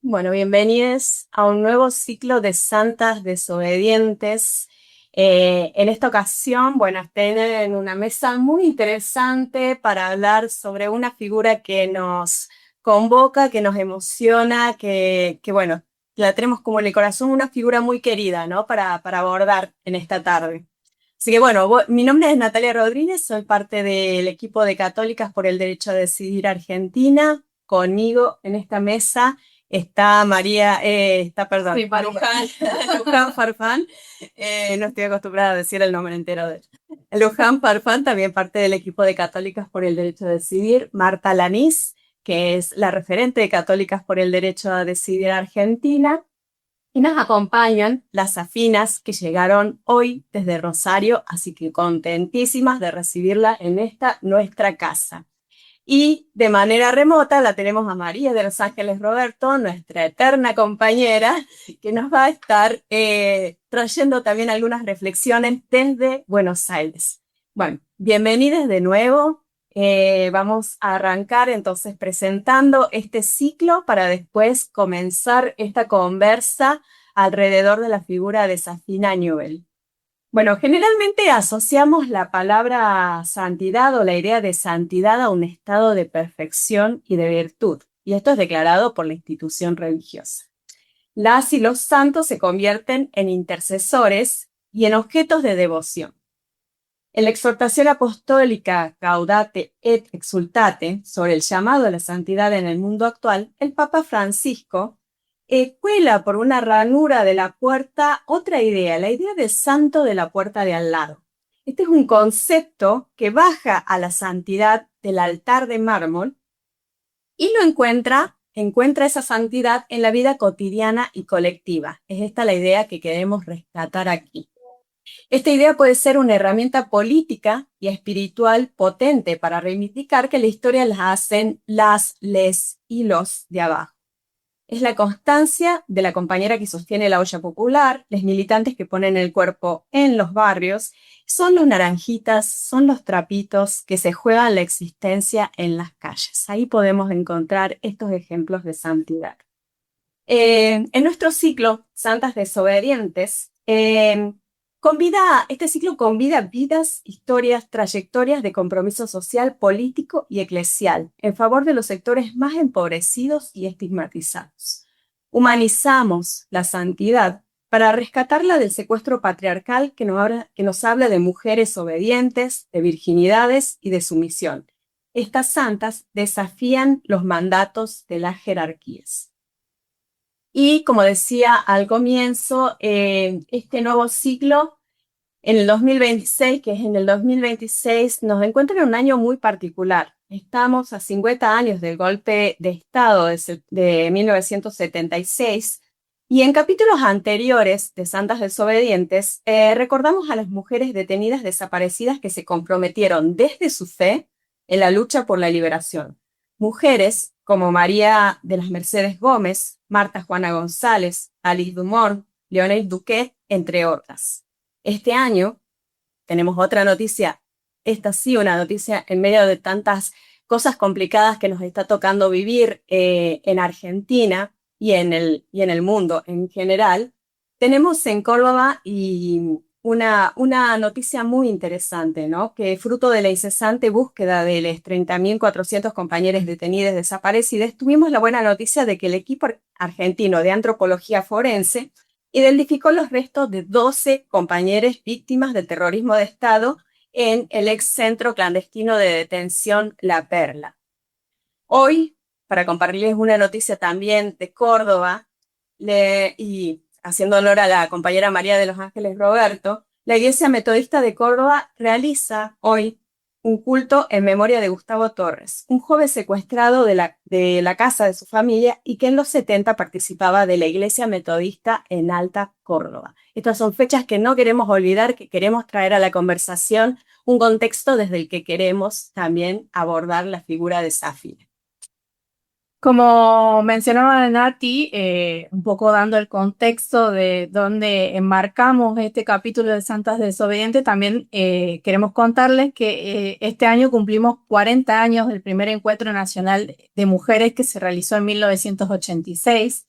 Bueno, bienvenidos a un nuevo ciclo de Santas Desobedientes. En esta ocasión, bueno, tienen una mesa muy interesante para hablar sobre una figura que nos convoca, que nos emociona, bueno, la tenemos como en el corazón, una figura muy querida, ¿no? Para abordar en esta tarde. Así que bueno, mi nombre es Natalia Rodríguez, soy parte del equipo de Católicas por el Derecho a Decidir Argentina. Conmigo en esta mesa está perdón, sí, Luján, Luján Farfán. No estoy acostumbrada a decir el nombre entero de ella. Luján Farfán, también parte del equipo de Católicas por el Derecho a Decidir. Marta Lanís, que es la referente de Católicas por el Derecho a Decidir Argentina. Y nos acompañan las afinas que llegaron hoy desde Rosario, así que contentísimas de recibirla en esta nuestra casa. Y de manera remota la tenemos a María de los Ángeles Roberto, nuestra eterna compañera, que nos va a estar trayendo también algunas reflexiones desde Buenos Aires. Bueno, bienvenidos de nuevo. Vamos a arrancar entonces presentando este ciclo para después comenzar esta conversa alrededor de la figura de Safina Newell. Bueno, generalmente asociamos la palabra santidad o la idea de santidad a un estado de perfección y de virtud, y esto es declarado por la institución religiosa. Las y los santos se convierten en intercesores y en objetos de devoción. En la exhortación apostólica Gaudate et Exultate sobre el llamado a la santidad en el mundo actual, el Papa Francisco cuela por una ranura de la puerta otra idea, la idea del santo de la puerta de al lado. Este es un concepto que baja a la santidad del altar de mármol y encuentra esa santidad en la vida cotidiana y colectiva. Es esta la idea que queremos rescatar aquí. Esta idea puede ser una herramienta política y espiritual potente para reivindicar que la historia la hacen les y los de abajo. Es la constancia de la compañera que sostiene la olla popular, los militantes que ponen el cuerpo en los barrios, son los naranjitas, son los trapitos que se juegan la existencia en las calles. Ahí podemos encontrar estos ejemplos de santidad. En nuestro ciclo, Santas Desobedientes, este ciclo convida vidas, historias, trayectorias de compromiso social, político y eclesial en favor de los sectores más empobrecidos y estigmatizados. Humanizamos la santidad para rescatarla del secuestro patriarcal que nos habla de mujeres obedientes, de virginidades y de sumisión. Estas santas desafían los mandatos de las jerarquías. Y como decía al comienzo, este nuevo ciclo en el 2026, que es en el 2026, nos encuentra en un año muy particular. Estamos a 50 años del golpe de Estado de 1976 y en capítulos anteriores de Santas Desobedientes recordamos a las mujeres detenidas desaparecidas que se comprometieron desde su fe en la lucha por la liberación. Mujeres como María de las Mercedes Gómez, Marta Juana González, Alice Dumont, Leonel Duquet, entre otras. Este año tenemos otra noticia, esta sí, una noticia en medio de tantas cosas complicadas que nos está tocando vivir en Argentina y en el mundo en general. Tenemos en Córdoba una noticia muy interesante, ¿no? Que fruto de la incesante búsqueda de los 30.400 compañeros detenidos desaparecidos, tuvimos la buena noticia de que el equipo argentino de antropología forense identificó los restos de 12 compañeros víctimas del terrorismo de Estado en el ex centro clandestino de detención La Perla. Hoy, para compartirles una noticia también de Córdoba, y haciendo honor a la compañera María de los Ángeles Roberto, la Iglesia Metodista de Córdoba realiza hoy un culto en memoria de Gustavo Torres, un joven secuestrado de la casa de su familia y que en los 70 participaba de la Iglesia Metodista en Alta Córdoba. Estas son fechas que no queremos olvidar, que queremos traer a la conversación, un contexto desde el que queremos también abordar la figura de Safina. Como mencionaba Nati, un poco dando el contexto de donde enmarcamos este capítulo de Santas Desobedientes, también queremos contarles que este año cumplimos 40 años del primer encuentro nacional de mujeres que se realizó en 1986.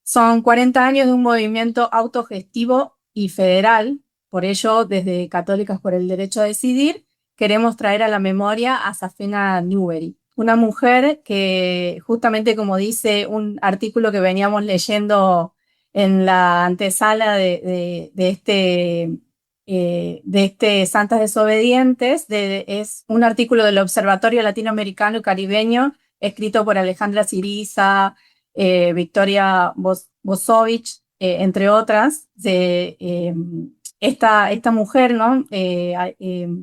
Son 40 años de un movimiento autogestivo y federal. Por ello, desde Católicas por el Derecho a Decidir, queremos traer a la memoria a Safina Newbery, una mujer que, justamente como dice un artículo que veníamos leyendo en la antesala de este Santas Desobedientes, es un artículo del Observatorio Latinoamericano y Caribeño, escrito por Alejandra Siriza, Victoria Bosovich, entre otras, esta mujer, ¿no?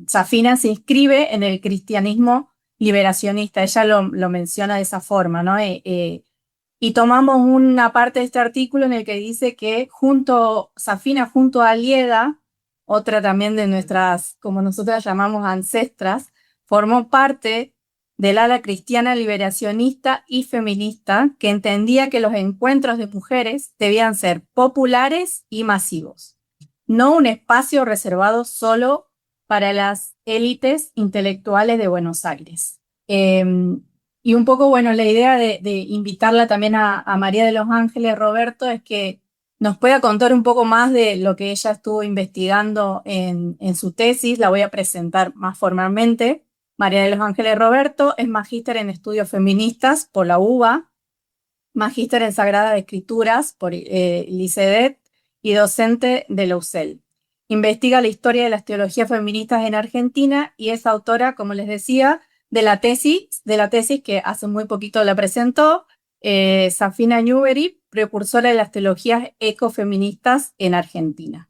Safina se inscribe en el cristianismo liberacionista, ella lo menciona de esa forma, ¿no? Y tomamos una parte de este artículo en el que dice que Safina junto a Alieda, otra también de nuestras, como nosotras llamamos, ancestras, formó parte del ala cristiana liberacionista y feminista que entendía que los encuentros de mujeres debían ser populares y masivos, no un espacio reservado solo para las élites intelectuales de Buenos Aires. Y un poco, bueno, la idea de invitarla también a María de los Ángeles Roberto es que nos pueda contar un poco más de lo que ella estuvo investigando en su tesis. La voy a presentar más formalmente. María de los Ángeles Roberto es magíster en estudios feministas por la UBA, magíster en Sagradas Escrituras por LICEDET y docente de la UCEL. Investiga la historia de las teologías feministas en Argentina y es autora, como les decía, de la tesis que hace muy poquito la presentó, Safina Newbery, precursora de las teologías ecofeministas en Argentina.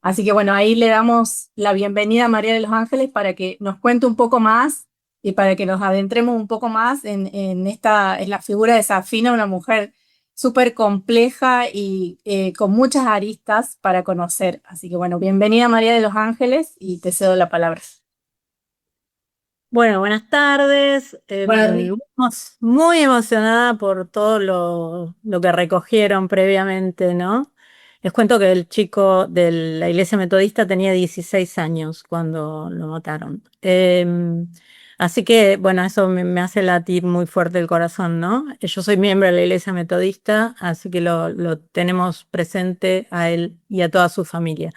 Así que bueno, ahí le damos la bienvenida a María de los Ángeles para que nos cuente un poco más y para que nos adentremos un poco más en la figura de Safina, una mujer súper compleja y con muchas aristas para conocer. Así que bueno, bienvenida María de los Ángeles y te cedo la palabra. Bueno, buenas tardes. Bueno, Muy emocionada por todo lo que recogieron previamente, ¿no? Les cuento que el chico de la iglesia metodista tenía 16 años cuando lo mataron. Así que, bueno, eso me hace latir muy fuerte el corazón, ¿no? Yo soy miembro de la iglesia metodista, así que lo tenemos presente a él y a toda su familia.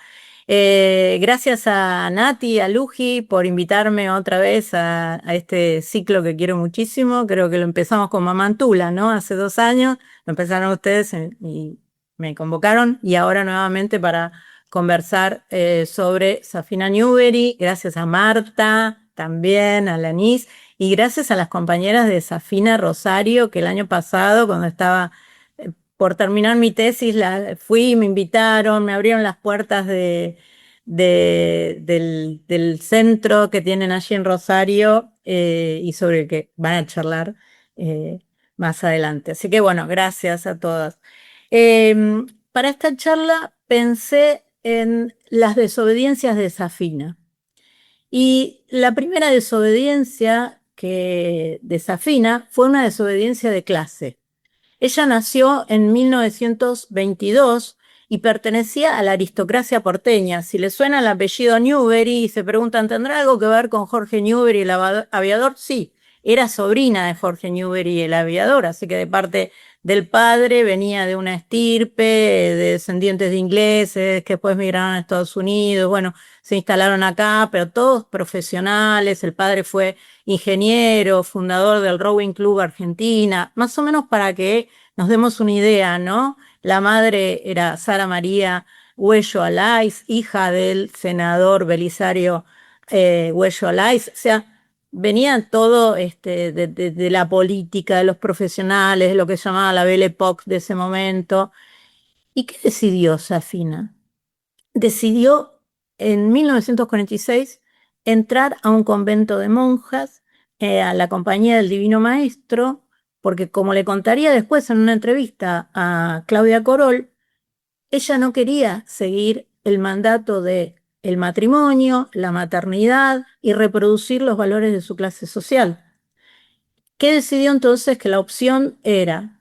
Gracias a Nati, a Luji, por invitarme otra vez a este ciclo que quiero muchísimo. Creo que lo empezamos con Mamantula, ¿no? Hace 2 años, lo empezaron ustedes y me convocaron y ahora nuevamente para conversar sobre Safina Newbery. Gracias a Marta, también a Lanis y gracias a las compañeras de Safina Rosario que el año pasado, cuando estaba por terminar mi tesis, fui, me invitaron, me abrieron las puertas del centro que tienen allí en Rosario y sobre el que van a charlar eh, más adelante. Así que bueno, gracias a todas. Para esta charla pensé en las desobediencias de Safina. Y la primera desobediencia de Safina fue una desobediencia de clase. Ella nació en 1922 y pertenecía a la aristocracia porteña. Si le suena el apellido Newbery y se preguntan, ¿tendrá algo que ver con Jorge Newbery, el aviador? Sí, era sobrina de Jorge Newbery, el aviador, así que de parte del padre venía de una estirpe, de descendientes de ingleses que después migraron a Estados Unidos, bueno, se instalaron acá, pero todos profesionales. El padre fue ingeniero, fundador del Rowing Club Argentina, más o menos para que nos demos una idea, ¿no? La madre era Sara María Huello Alais, hija del senador Belisario Huello Alais, o sea, venía todo de la política, de los profesionales, de lo que se llamaba la Belle Époque de ese momento. ¿Y qué decidió Safina? Decidió en 1946 entrar a un convento de monjas, a la compañía del Divino Maestro, porque como le contaría después en una entrevista a Claudia Corol, ella no quería seguir el mandato de el matrimonio, la maternidad y reproducir los valores de su clase social. que decidió entonces que la opción era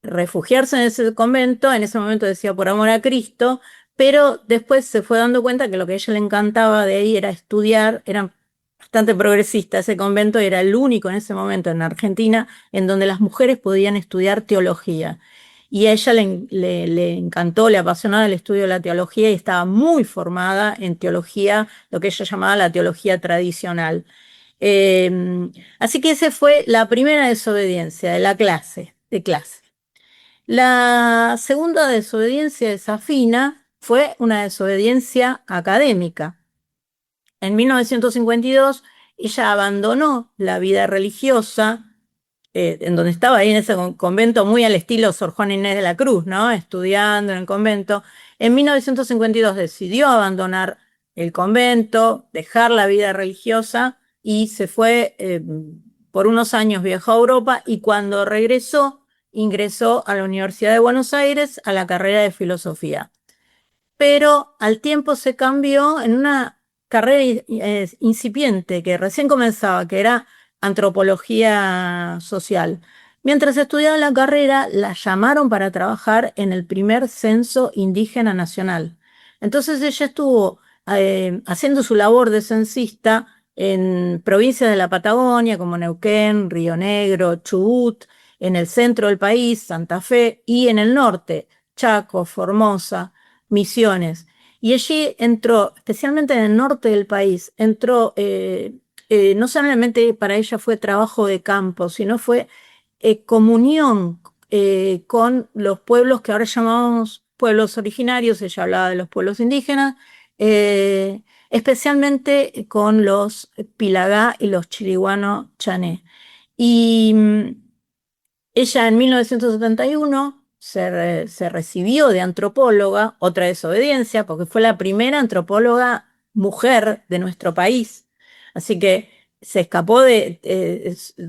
refugiarse en ese convento. En ese momento decía por amor a Cristo, pero después se fue dando cuenta que lo que a ella le encantaba de ahí era estudiar. Era bastante progresista ese convento, era el único en ese momento en Argentina en donde las mujeres podían estudiar teología. Y a ella le encantó, le apasionaba el estudio de la teología y estaba muy formada en teología, lo que ella llamaba la teología tradicional. Así que esa fue la primera desobediencia de la clase. La segunda desobediencia de Safina fue una desobediencia académica. En 1952 ella abandonó la vida religiosa, en donde estaba ahí en ese convento muy al estilo Sor Juana Inés de la Cruz, ¿no? Estudiando en el convento. En 1952 decidió abandonar el convento, dejar la vida religiosa y se fue, por unos años viajó a Europa, y cuando regresó ingresó a la Universidad de Buenos Aires a la carrera de filosofía. Pero al tiempo se cambió en una carrera incipiente que recién comenzaba, que era antropología social. Mientras estudiaba la carrera, la llamaron para trabajar en el primer censo indígena nacional. Entonces ella estuvo haciendo su labor de censista en provincias de la Patagonia, como Neuquén, Río Negro, Chubut, en el centro del país, Santa Fe, y en el norte, Chaco, Formosa, Misiones. Y allí entró, especialmente en el norte del país, entró, no solamente para ella fue trabajo de campo, sino fue comunión con los pueblos que ahora llamamos pueblos originarios. Ella hablaba de los pueblos indígenas, especialmente con los Pilagá y los Chiriguano Chané. Y ella en 1971 se recibió de antropóloga, otra desobediencia, porque fue la primera antropóloga mujer de nuestro país. Así que se escapó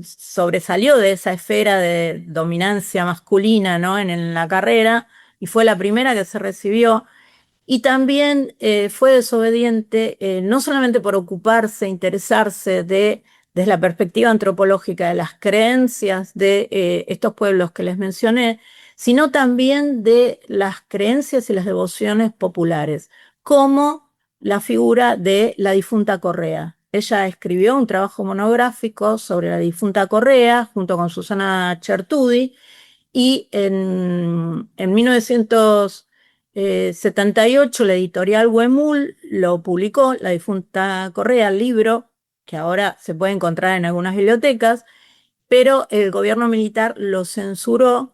sobresalió de esa esfera de dominancia masculina, ¿no? en la carrera, y fue la primera que se recibió. Y también fue desobediente, no solamente por ocuparse, interesarse desde la perspectiva antropológica de las creencias de estos pueblos que les mencioné, sino también de las creencias y las devociones populares, como la figura de la difunta Correa. Ella escribió un trabajo monográfico sobre la difunta Correa junto con Susana Chertudi, y en 1978 la editorial Huemul lo publicó, La difunta Correa, el libro, que ahora se puede encontrar en algunas bibliotecas, pero el gobierno militar lo censuró,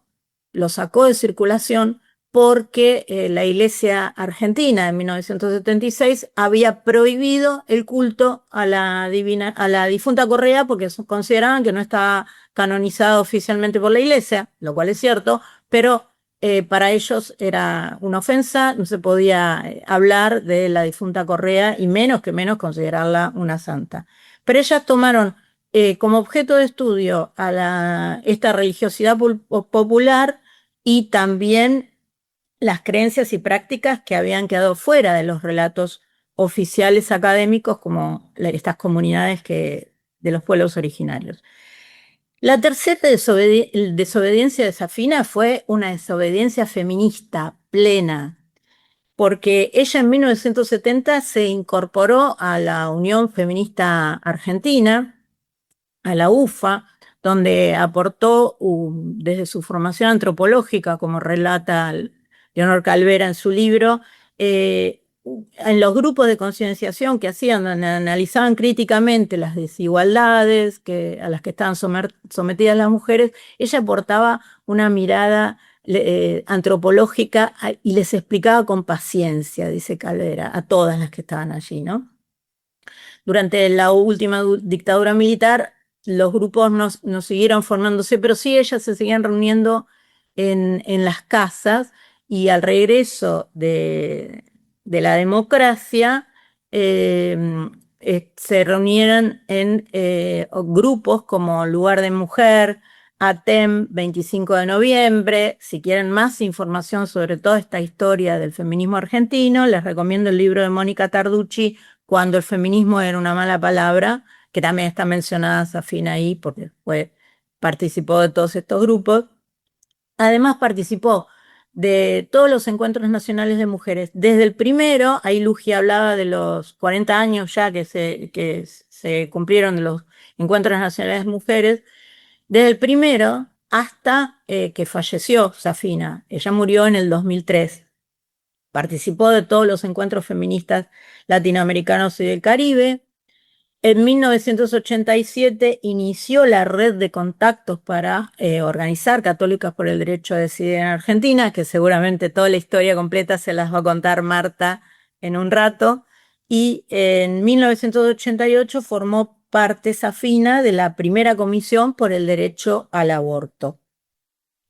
lo sacó de circulación, porque la Iglesia Argentina en 1976 había prohibido el culto a la difunta Correa, porque consideraban que no estaba canonizado oficialmente por la Iglesia, lo cual es cierto, pero para ellos era una ofensa. No se podía hablar de la difunta Correa, y menos considerarla una santa. Pero ellas tomaron como objeto de estudio a esta religiosidad popular, y también las creencias y prácticas que habían quedado fuera de los relatos oficiales académicos, como estas comunidades de los pueblos originarios. La tercera desobediencia de Safina fue una desobediencia feminista plena, porque ella en 1970 se incorporó a la Unión Feminista Argentina, a la UFA, donde aportó desde su formación antropológica, como relata Leonor Calvera en su libro, en los grupos de concienciación que hacían, donde analizaban críticamente las desigualdades a las que estaban sometidas las mujeres. Ella aportaba una mirada antropológica y les explicaba con paciencia, dice Calvera, a todas las que estaban allí, ¿no? Durante la última dictadura militar, los grupos no siguieron formándose, pero sí ellas se seguían reuniendo en las casas, y al regreso de la democracia se reunieron en grupos como Lugar de Mujer, ATEM, 25 de noviembre. Si quieren más información sobre toda esta historia del feminismo argentino, les recomiendo el libro de Mónica Tarducci, Cuando el feminismo era una mala palabra, que también está mencionada Safina ahí, porque fue participó de todos estos grupos. Además participó de todos los encuentros nacionales de mujeres. Desde el primero, ahí Lugia hablaba de los 40 años ya que se cumplieron de los encuentros nacionales de mujeres, desde el primero hasta que falleció Safina. Ella murió en el 2003. Participó de todos los encuentros feministas latinoamericanos y del Caribe. En 1987 inició la red de contactos para organizar Católicas por el Derecho a Decidir en Argentina, que seguramente toda la historia completa se las va a contar Marta en un rato. Y en 1988 formó parte Safina de la primera comisión por el derecho al aborto.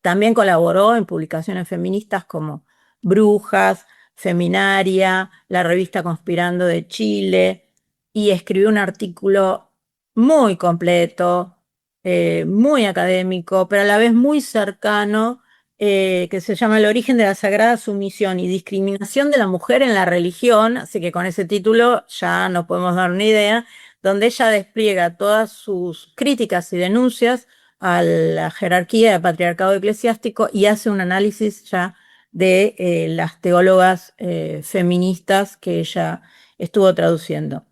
También colaboró en publicaciones feministas como Brujas, Feminaria, la revista Conspirando de Chile, y escribió un artículo muy completo, muy académico, pero a la vez muy cercano, que se llama El origen de la sagrada sumisión y discriminación de la mujer en la religión, así que con ese título ya nos podemos dar una idea, donde ella despliega todas sus críticas y denuncias a la jerarquía del patriarcado eclesiástico y hace un análisis ya de las teólogas feministas que ella estuvo traduciendo.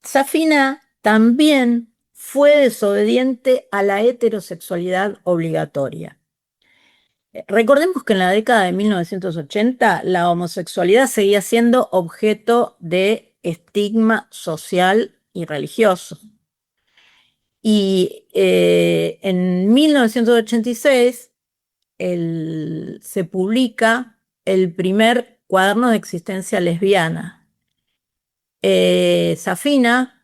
Safina también fue desobediente a la heterosexualidad obligatoria. Recordemos que en la década de 1980 la homosexualidad seguía siendo objeto de estigma social y religioso. Y en 1986 se publica el primer cuaderno de existencia lesbiana. Safina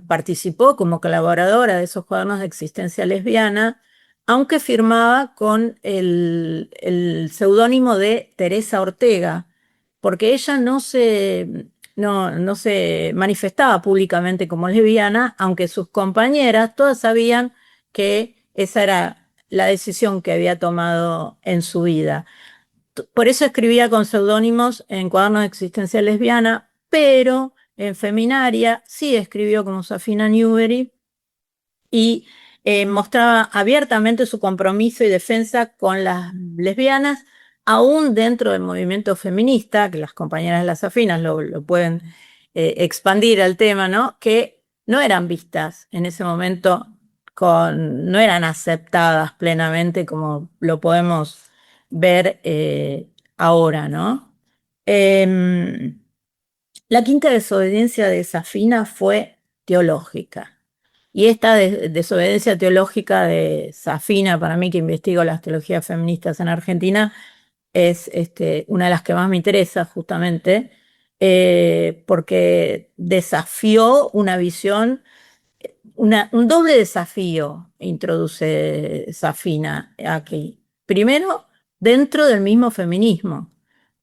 participó como colaboradora de esos cuadernos de existencia lesbiana, aunque firmaba con el seudónimo de Teresa Ortega, porque ella no se manifestaba públicamente como lesbiana, aunque sus compañeras todas sabían que esa era la decisión que había tomado en su vida. Por eso escribía con seudónimos en cuadernos de existencia lesbiana, pero en Feminaria sí escribió como Safina Newbery y mostraba abiertamente su compromiso y defensa con las lesbianas, aún dentro del movimiento feminista, que las compañeras de las Safinas lo pueden expandir al tema, ¿no? Que no eran vistas en ese momento, no eran aceptadas plenamente como lo podemos ver ahora, ¿no? La quinta desobediencia de Safina fue teológica. Y esta desobediencia teológica de Safina, para mí que investigo las teologías feministas en Argentina, es una de las que más me interesa justamente, porque desafió una visión, un doble desafío introduce Safina aquí. Primero, dentro del mismo feminismo,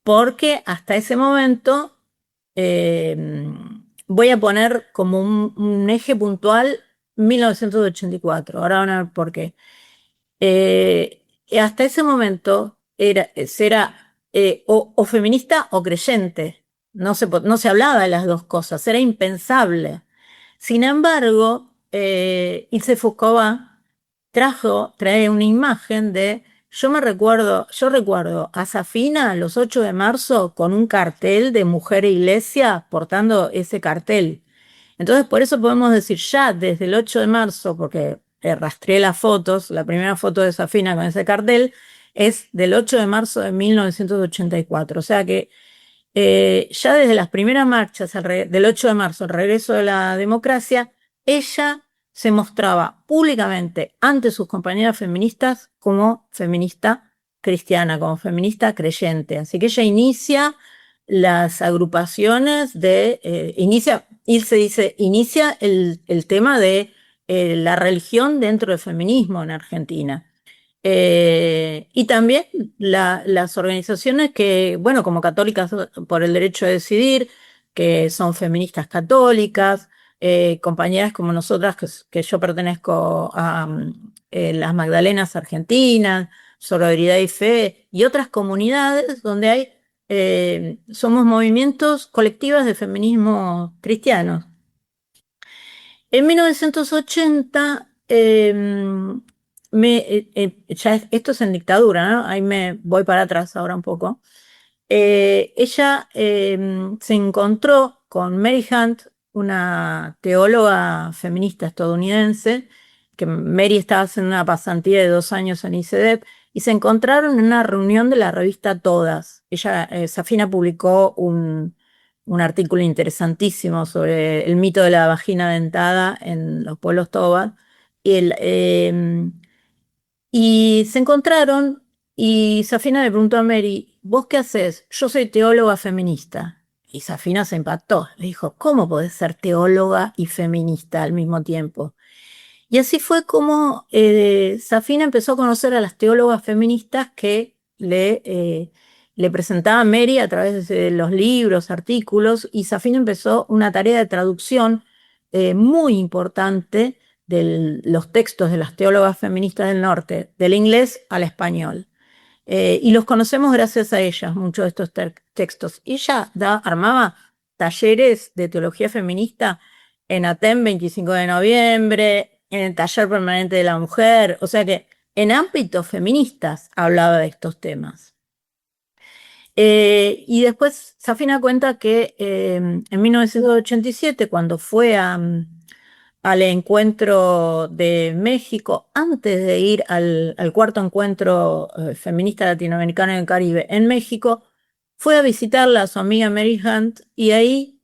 porque hasta ese momento, voy a poner como un eje puntual 1984, ahora van a ver por qué. Hasta ese momento era o feminista o creyente, no se hablaba de las dos cosas, era impensable. Sin embargo, Ilse Foucault trae una imagen de, yo recuerdo a Safina los 8 de marzo con un cartel de Mujer e Iglesia portando ese cartel. Entonces, por eso podemos decir ya desde el 8 de marzo, porque rastreé las fotos, la primera foto de Safina con ese cartel es del 8 de marzo de 1984. O sea que ya desde las primeras marchas del 8 de marzo, el regreso de la democracia, ella se mostraba públicamente ante sus compañeras feministas como feminista cristiana, como feminista creyente. Así que ella inicia las agrupaciones inicia el tema de la religión dentro del feminismo en Argentina. Y también las organizaciones que, bueno, como Católicas por el Derecho a Decidir, que son feministas católicas, compañeras como nosotras, que yo pertenezco a las Magdalenas Argentinas, Sororidad y Fe, y otras comunidades donde somos movimientos colectivos de feminismo cristianos. En 1980 esto es en dictadura, ¿no? Ahí me voy para atrás ahora un poco. Ella se encontró con Mary Hunt, una teóloga feminista estadounidense, que Mary estaba haciendo una pasantía de 2 años en ICEDEP, y se encontraron en una reunión de la revista Todas. Safina publicó un artículo interesantísimo sobre el mito de la vagina dentada en los pueblos Toba. Y se encontraron y Safina le preguntó a Mary, ¿vos qué haces? Yo soy teóloga feminista. Y Safina se impactó. Le dijo, ¿cómo podés ser teóloga y feminista al mismo tiempo? Y así fue como Safina empezó a conocer a las teólogas feministas que le presentaba a Mary a través de los libros, artículos, y Safina empezó una tarea de traducción muy importante de los textos de las teólogas feministas del norte, del inglés al español. Y los conocemos gracias a ellas, muchos de estos textos. Y ella armaba talleres de teología feminista en ATEM 25 de noviembre, en el taller permanente de la mujer, o sea que en ámbitos feministas hablaba de estos temas. Y después Safina cuenta que en 1987, cuando fue al encuentro de México, antes de ir al cuarto encuentro feminista latinoamericano en el Caribe en México, fue a visitarla a su amiga Mary Hunt y ahí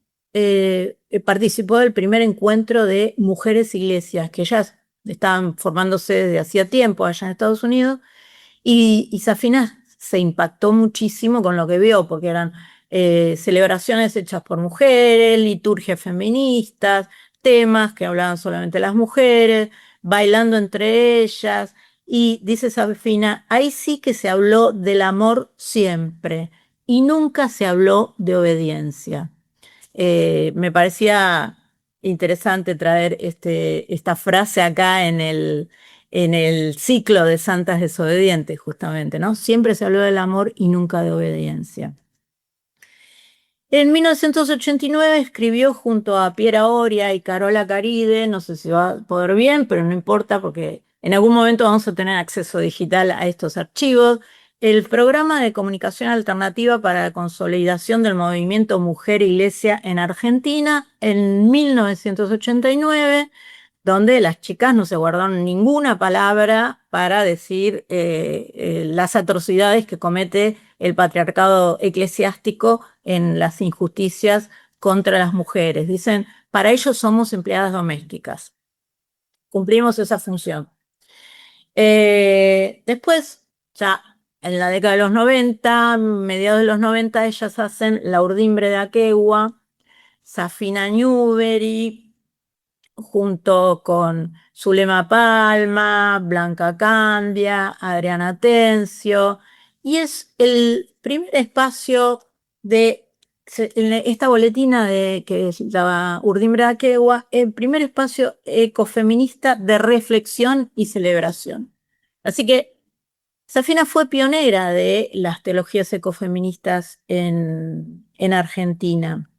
participó del primer encuentro de mujeres iglesias, que ya estaban formándose desde hacía tiempo allá en Estados Unidos, y Safina se impactó muchísimo con lo que vio, porque eran celebraciones hechas por mujeres, liturgias feministas, temas que hablaban solamente las mujeres, bailando entre ellas, y dice Safina, ahí sí que se habló del amor siempre, y nunca se habló de obediencia. Me parecía interesante traer esta frase acá en el ciclo de Santas Desobedientes, justamente, ¿no? Siempre se habló del amor y nunca de obediencia. En 1989 escribió junto a Piera Oria y Carola Caride, no sé si va a poder bien, pero no importa porque en algún momento vamos a tener acceso digital a estos archivos, el programa de comunicación alternativa para la consolidación del movimiento Mujer Iglesia en Argentina en 1989, donde las chicas no se guardaron ninguna palabra para decir las atrocidades que comete el patriarcado eclesiástico en las injusticias contra las mujeres. Dicen, para ellos somos empleadas domésticas. Cumplimos esa función. Después, ya en la década de los 90, mediados de los 90, ellas hacen La Urdimbre de Aquegua, Safina Newbery, junto con Zulema Palma, Blanca Candia, Adriana Tencio, y es el primer espacio de en esta boletina que es la Urdimbre de Aquegua, el primer espacio ecofeminista de reflexión y celebración. Así que Safina fue pionera de las teologías ecofeministas en Argentina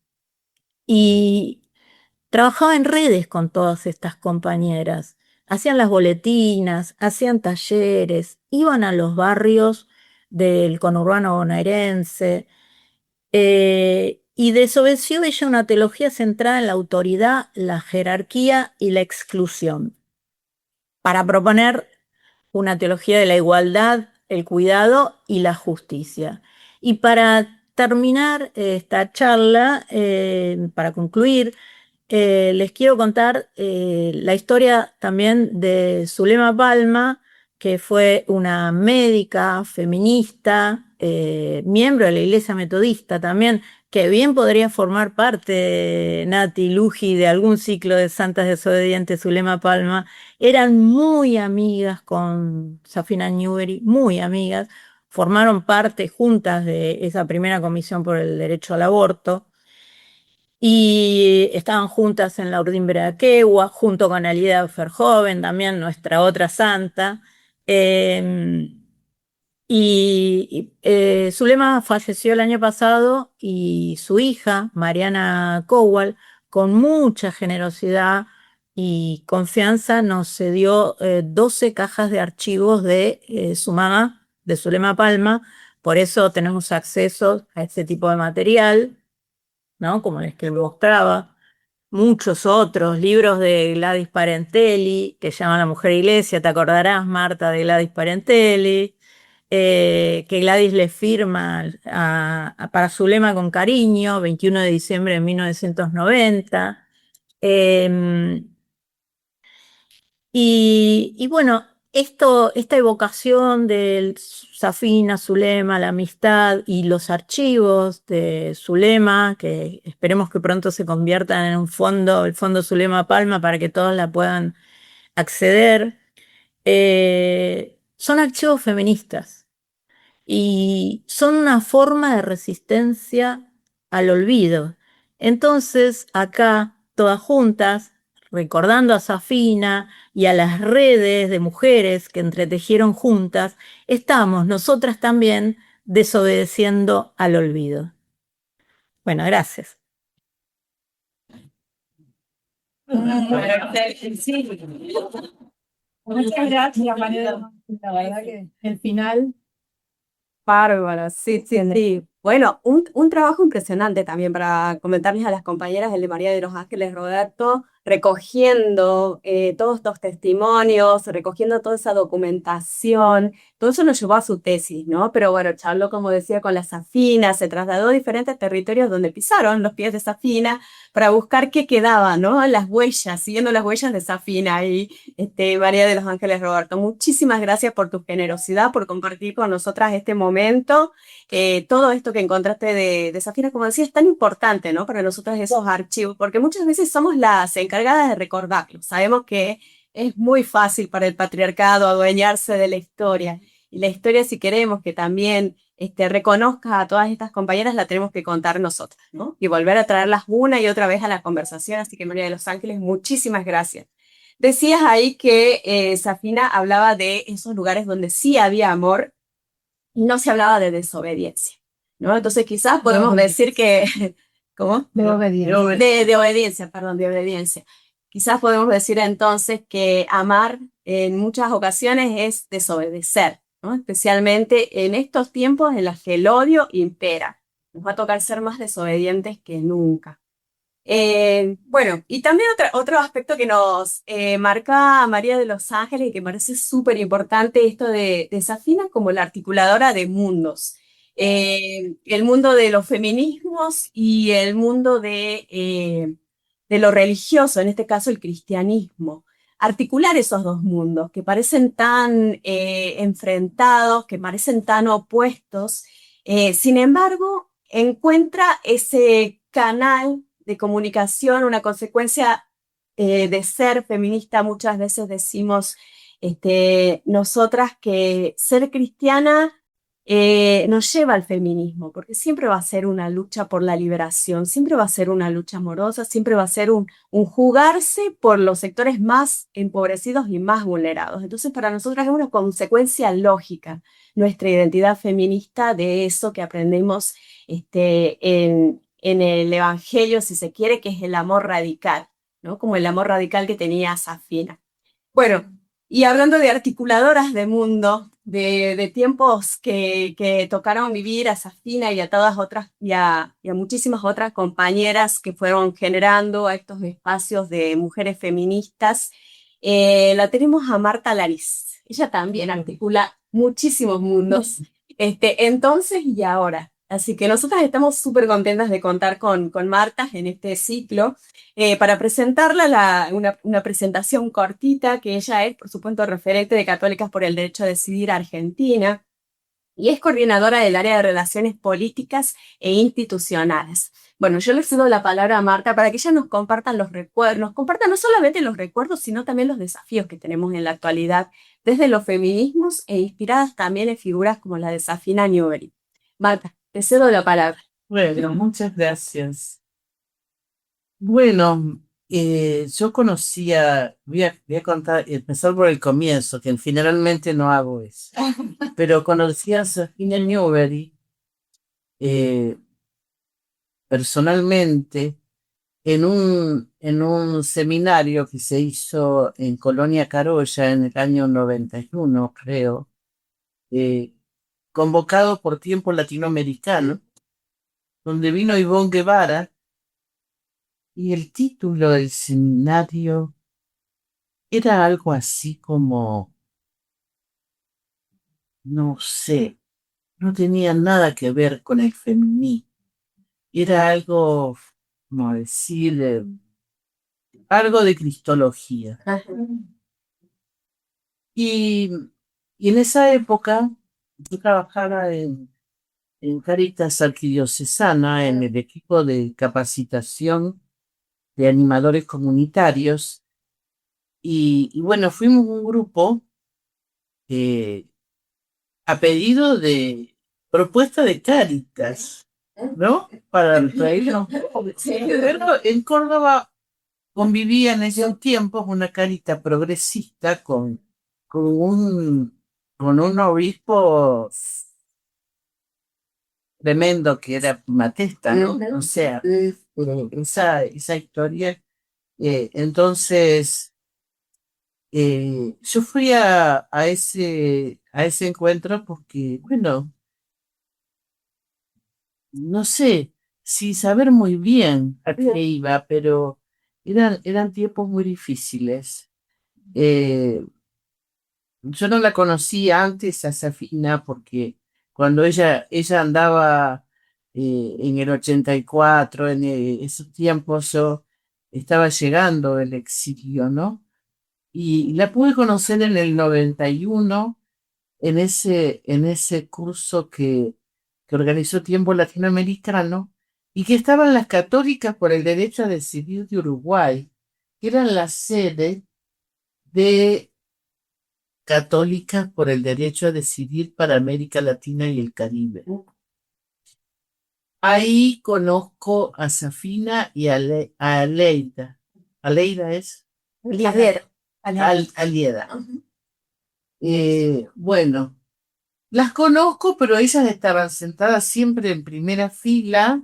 y trabajaba en redes con todas estas compañeras. Hacían las boletinas, hacían talleres, iban a los barrios del conurbano bonaerense, y desobedeció ella una teología centrada en la autoridad, la jerarquía y la exclusión, para proponer una teología de la igualdad, el cuidado y la justicia. Y para terminar esta charla, para concluir, les quiero contar la historia también de Zulema Palma, que fue una médica feminista, miembro de la Iglesia Metodista también, que bien podría formar parte, Nati Luji, de algún ciclo de Santas Desobedientes. Zulema Palma. Eran muy amigas con Safina Newbery, muy amigas. Formaron parte juntas de esa primera comisión por el derecho al aborto y estaban juntas en la Urdimbre de Aquegua, junto con Alida Verhoeven, también nuestra otra santa. Zulema falleció el año pasado y su hija, Mariana Cowell, con mucha generosidad, y confianza nos cedió 12 cajas de archivos de su mamá, de Zulema Palma. Por eso tenemos acceso a este tipo de material, ¿no? Como les que mostraba. Muchos otros libros de Gladys Parentelli, que llaman La Mujer Iglesia, te acordarás, Marta, de Gladys Parentelli, que Gladys le firma para Zulema con cariño, 21 de diciembre de 1990. Y bueno, esta evocación del Safina, Zulema, la amistad y los archivos de Zulema, que esperemos que pronto se conviertan en un fondo, el Fondo Zulema Palma, para que todos la puedan acceder, son archivos feministas y son una forma de resistencia al olvido. Entonces, acá, todas juntas, recordando a Safina y a las redes de mujeres que entretejieron juntas, estamos nosotras también desobedeciendo al olvido. Bueno, gracias. Sí. Muchas gracias, María. La verdad que el final. Bárbaro, sí, sí, sí. Bueno, un trabajo impresionante también para comentarles a las compañeras, el de María de los Ángeles Roberto, recogiendo todos estos testimonios, recogiendo toda esa documentación. Todo eso nos llevó a su tesis, ¿no? Pero bueno, charló, como decía, con la Safina, se trasladó a diferentes territorios donde pisaron los pies de Safina para buscar qué quedaba, ¿no? Las huellas, siguiendo las huellas de Safina y María de los Ángeles Roberto. Muchísimas gracias por tu generosidad, por compartir con nosotras este momento. Todo esto que encontraste de Safina, como decía, es tan importante, ¿no? Para nosotras esos archivos, porque muchas veces somos las encargadas de recordarlos. Sabemos que es muy fácil para el patriarcado adueñarse de la historia. Y la historia, si queremos que también reconozca a todas estas compañeras, la tenemos que contar nosotras, ¿no? Y volver a traerlas una y otra vez a la conversación. Así que, María de los Ángeles, muchísimas gracias. Decías ahí que Safina hablaba de esos lugares donde sí había amor y no se hablaba de desobediencia, ¿no? Entonces quizás podemos decir que, ¿cómo? De obediencia. De obediencia, perdón, de obediencia. Quizás podemos decir entonces que amar en muchas ocasiones es desobedecer, ¿no? Especialmente en estos tiempos en los que el odio impera. Nos va a tocar ser más desobedientes que nunca. Bueno, y también otro aspecto que nos marca María de los Ángeles y que me parece súper importante, esto de Safina como la articuladora de mundos. El mundo de los feminismos y el mundo de lo religioso, en este caso el cristianismo. Articular esos dos mundos que parecen tan enfrentados, que parecen tan opuestos, sin embargo, encuentra ese canal de comunicación, una consecuencia de ser feminista. Muchas veces decimos nosotras que ser cristiana nos lleva al feminismo, porque siempre va a ser una lucha por la liberación, siempre va a ser una lucha amorosa, siempre va a ser un jugarse por los sectores más empobrecidos y más vulnerados. Entonces, para nosotras es una consecuencia lógica nuestra identidad feminista de eso que aprendemos en el Evangelio, si se quiere, que es el amor radical, ¿no? Como el amor radical que tenía Safina. Bueno, y hablando de articuladoras de mundo, de tiempos que tocaron vivir a Safina y a todas otras, y a muchísimas otras compañeras que fueron generando a estos espacios de mujeres feministas, la tenemos a Marta Lariz. Ella también articula muchísimos mundos, entonces y ahora. Así que nosotras estamos súper contentas de contar con Marta en este ciclo para presentarla una presentación cortita, que ella es, por supuesto, referente de Católicas por el Derecho a Decidir Argentina y es coordinadora del área de Relaciones Políticas e Institucionales. Bueno, yo le cedo la palabra a Marta para que ella nos comparta los recuerdos, nos comparta no solamente los recuerdos, sino también los desafíos que tenemos en la actualidad desde los feminismos e inspiradas también en figuras como la de Safina Newbery. Marta, te cedo la palabra. Bueno, muchas gracias. Bueno, yo conocía, voy a contar, empezar por el comienzo, que generalmente no hago eso, pero conocí a Safina Newbery personalmente en un seminario que se hizo en Colonia Carolla en el año 91, creo, eh, convocado por Tiempo Latinoamericano, donde vino Ivonne Guevara, y el título del seminario era algo así como, no sé, no tenía nada que ver con el feminismo. Era algo, como decir, algo de cristología. Ajá. Y, y en esa época yo trabajaba en Cáritas Arquidiocesana, en el equipo de capacitación de animadores comunitarios. Y bueno, fuimos un grupo eh, a pedido de propuesta de Cáritas, ¿no? Para traernos. Pero en Córdoba convivía en esos tiempos una Cáritas progresista con un, con un obispo tremendo que era Matesta, ¿no? O sea, esa historia. Entonces, yo fui a ese encuentro porque, bueno, no sé si saber muy bien a qué iba, pero eran tiempos muy difíciles. Eh, yo no la conocí antes a Safina porque cuando ella andaba en el 84, en esos tiempos, yo estaba llegando el exilio, ¿no? Y la pude conocer en el 91 en ese curso que organizó Tiempo Latinoamericano y que estaban las católicas por el derecho a decidir de Uruguay, que eran la sede de católicas por el derecho a decidir para América Latina y el Caribe. Ahí conozco a Safina y a Aleida. Aleida es Aliadero. Alieda. Bueno, las conozco, pero ellas estaban sentadas siempre en primera fila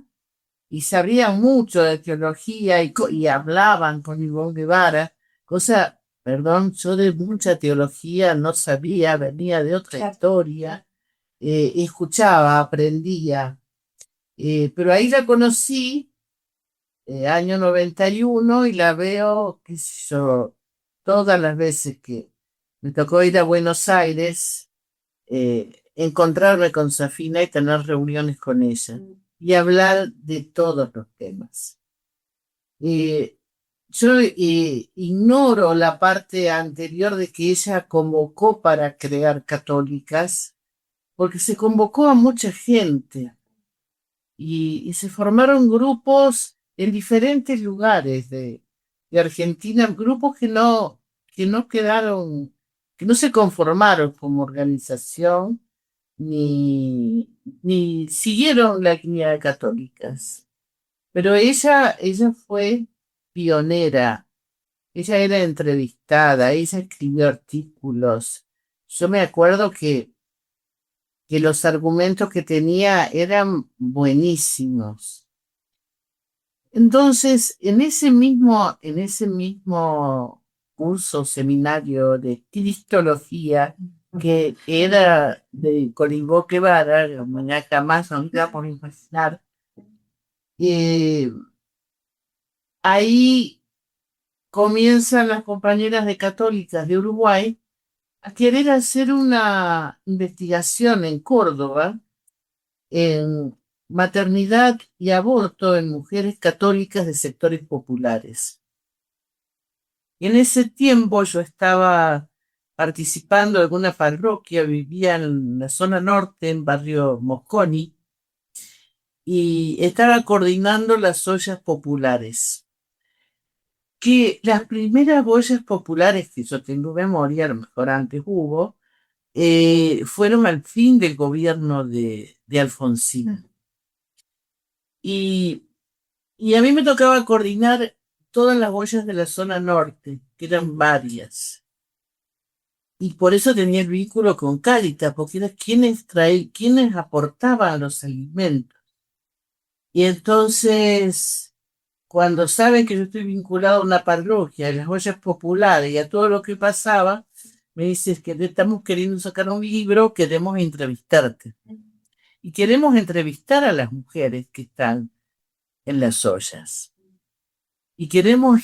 y sabían mucho de teología y hablaban con Ivonne Guevara, cosa, perdón, yo de mucha teología no sabía, venía de otra historia, escuchaba, aprendía, pero ahí la conocí, año 91, y la veo, qué sé yo, todas las veces que me tocó ir a Buenos Aires, encontrarme con Safina y tener reuniones con ella y hablar de todos los temas. Eh, yo ignoro la parte anterior de que ella convocó para crear católicas, porque se convocó a mucha gente y se formaron grupos en diferentes lugares de Argentina, grupos que no quedaron, que no se conformaron como organización ni siguieron la línea de católicas. Pero ella fue pionera, ella era entrevistada, ella escribió artículos. Yo me acuerdo que los argumentos que tenía eran buenísimos. Entonces, en ese mismo curso, seminario de cristología, que era de Colimbo Guevara, jamás nos iba por imaginar, eh, ahí comienzan las compañeras de católicas de Uruguay a querer hacer una investigación en Córdoba en maternidad y aborto en mujeres católicas de sectores populares. Y en ese tiempo yo estaba participando en una parroquia, vivía en la zona norte, en barrio Mosconi, y estaba coordinando las ollas populares. Que las primeras ollas populares que yo tengo memoria, a lo mejor antes hubo, fueron al fin del gobierno de Alfonsín. Y, y a mí me tocaba coordinar todas las ollas de la zona norte, que eran varias. Y por eso tenía el vínculo con Cáritas, porque eran quienes aportaban los alimentos. Y entonces, cuando saben que yo estoy vinculado a una parroquia, a las ollas populares y a todo lo que pasaba, me dices que estamos queriendo sacar un libro, queremos entrevistarte. Y queremos entrevistar a las mujeres que están en las ollas. Y queremos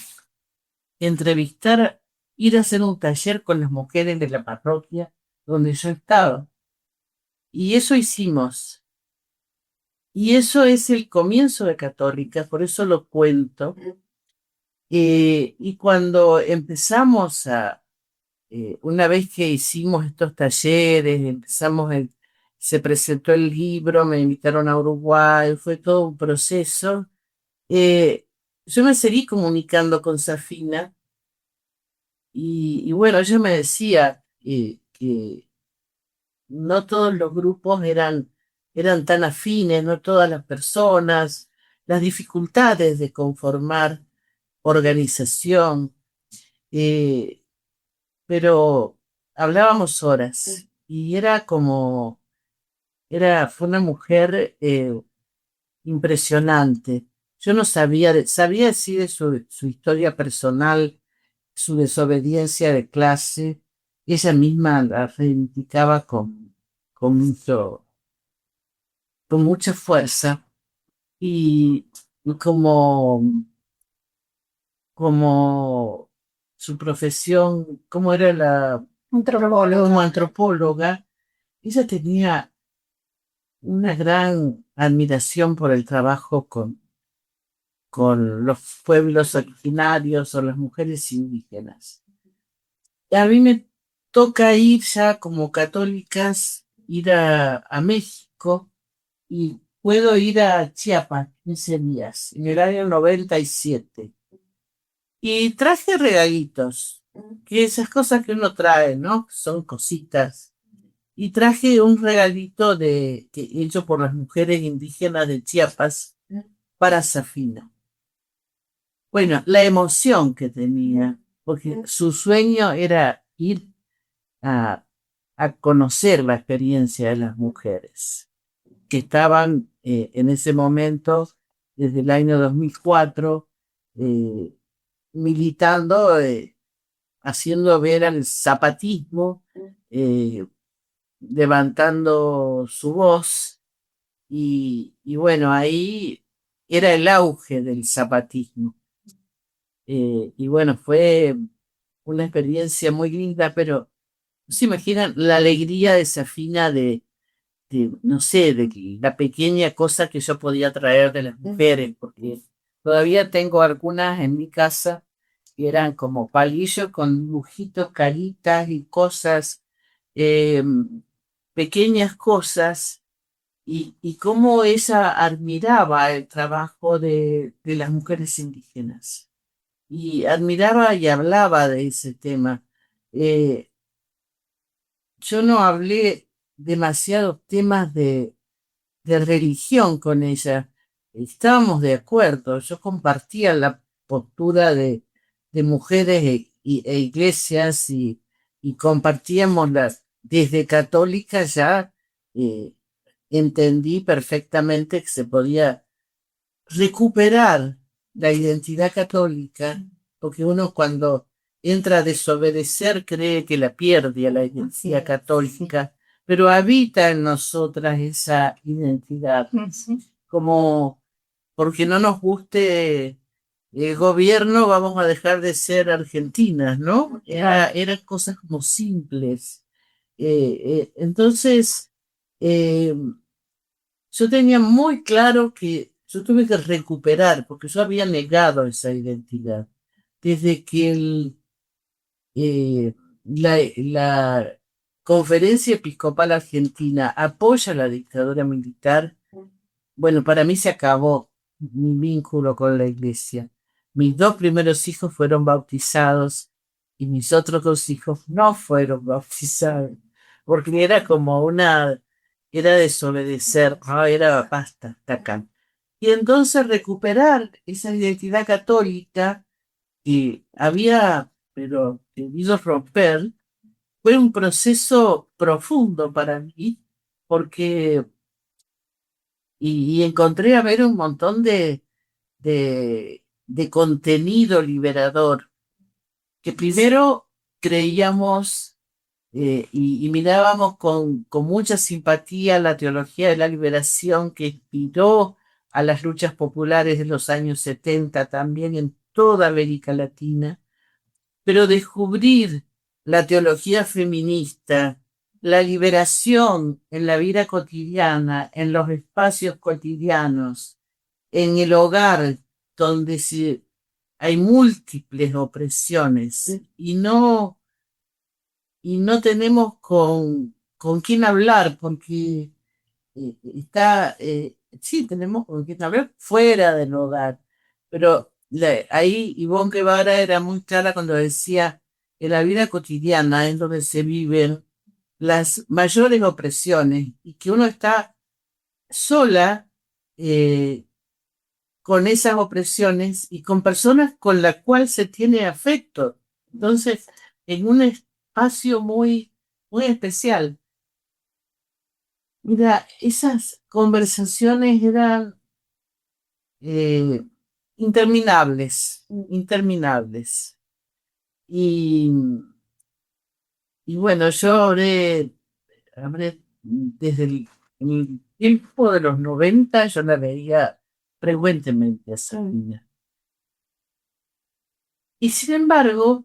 entrevistar, ir a hacer un taller con las mujeres de la parroquia donde yo estaba. Y eso hicimos. Y eso es el comienzo de Católica, por eso lo cuento. Y cuando empezamos una vez que hicimos estos talleres, se presentó el libro, me invitaron a Uruguay, fue todo un proceso. Yo me seguí comunicando con Safina y bueno, ella me decía que no todos los grupos eran tan afines, no todas las personas, las dificultades de conformar organización, eh, pero hablábamos horas y fue una mujer impresionante. Yo no sabía sí de su historia personal, su desobediencia de clase, y ella misma la reivindicaba con mucho, con mucha fuerza. Y como, como su profesión, como era como antropóloga, ella tenía una gran admiración por el trabajo con los pueblos originarios o las mujeres indígenas. Y a mí me toca ir ya como católicas, ir a México y puedo ir a Chiapas 15 días, en el año 97. Y traje regalitos, que esas cosas que uno trae, ¿no? Son cositas. Y traje un regalito hecho por las mujeres indígenas de Chiapas para Safina. Bueno, la emoción que tenía, porque su sueño era ir a, a conocer la experiencia de las mujeres que estaban en ese momento, desde el año 2004, eh, militando, haciendo ver al zapatismo, eh, levantando su voz, y bueno, ahí era el auge del zapatismo. Y bueno, fue una experiencia muy linda, pero no se imaginan la alegría de Safina no sé, de la pequeña cosa que yo podía traer de las mujeres, porque todavía tengo algunas en mi casa que eran como palillos con dibujitos, caritas y cosas, eh, pequeñas cosas, y cómo ella admiraba el trabajo de las mujeres indígenas. Y admiraba y hablaba de ese tema. Eh, yo no hablé demasiados temas de religión con ella. Estábamos de acuerdo, yo compartía la postura de mujeres e iglesias y compartíamos desde católica ya eh, entendí perfectamente que se podía recuperar la identidad católica, porque uno cuando entra a desobedecer cree que la pierde a la identidad católica, pero habita en nosotras esa identidad, como porque no nos guste el gobierno, vamos a dejar de ser argentinas, ¿no? Eran cosas como simples. Entonces, eh, yo tenía muy claro que yo tuve que recuperar, porque yo había negado esa identidad. Desde que la Conferencia Episcopal Argentina apoya la dictadura militar, bueno, para mí se acabó mi vínculo con la iglesia. Mis dos primeros hijos fueron bautizados y mis otros dos hijos no fueron bautizados, porque era desobedecer, era basta, hasta acá. Y entonces recuperar esa identidad católica que había, pero debido romper, fue un proceso profundo para mí, porque y encontré a ver un montón de de contenido liberador, que primero creíamos y mirábamos con mucha simpatía la teología de la liberación que inspiró a las luchas populares de los años 70 también en toda América Latina, pero descubrir la teología feminista, la liberación en la vida cotidiana, en los espacios cotidianos, en el hogar donde hay múltiples opresiones y no tenemos con quién hablar porque sí, tenemos con quién hablar fuera del hogar, pero ahí Ivonne Guevara era muy clara cuando decía que la vida cotidiana es donde se viven las mayores opresiones y que uno está sola con esas opresiones y con personas con las cuales se tiene afecto. Entonces, en un espacio muy especial. Mira, esas conversaciones eran eh, interminables. Y, y bueno, yo habré desde el tiempo de los 90, yo la veía frecuentemente a Sabina. Y sin embargo,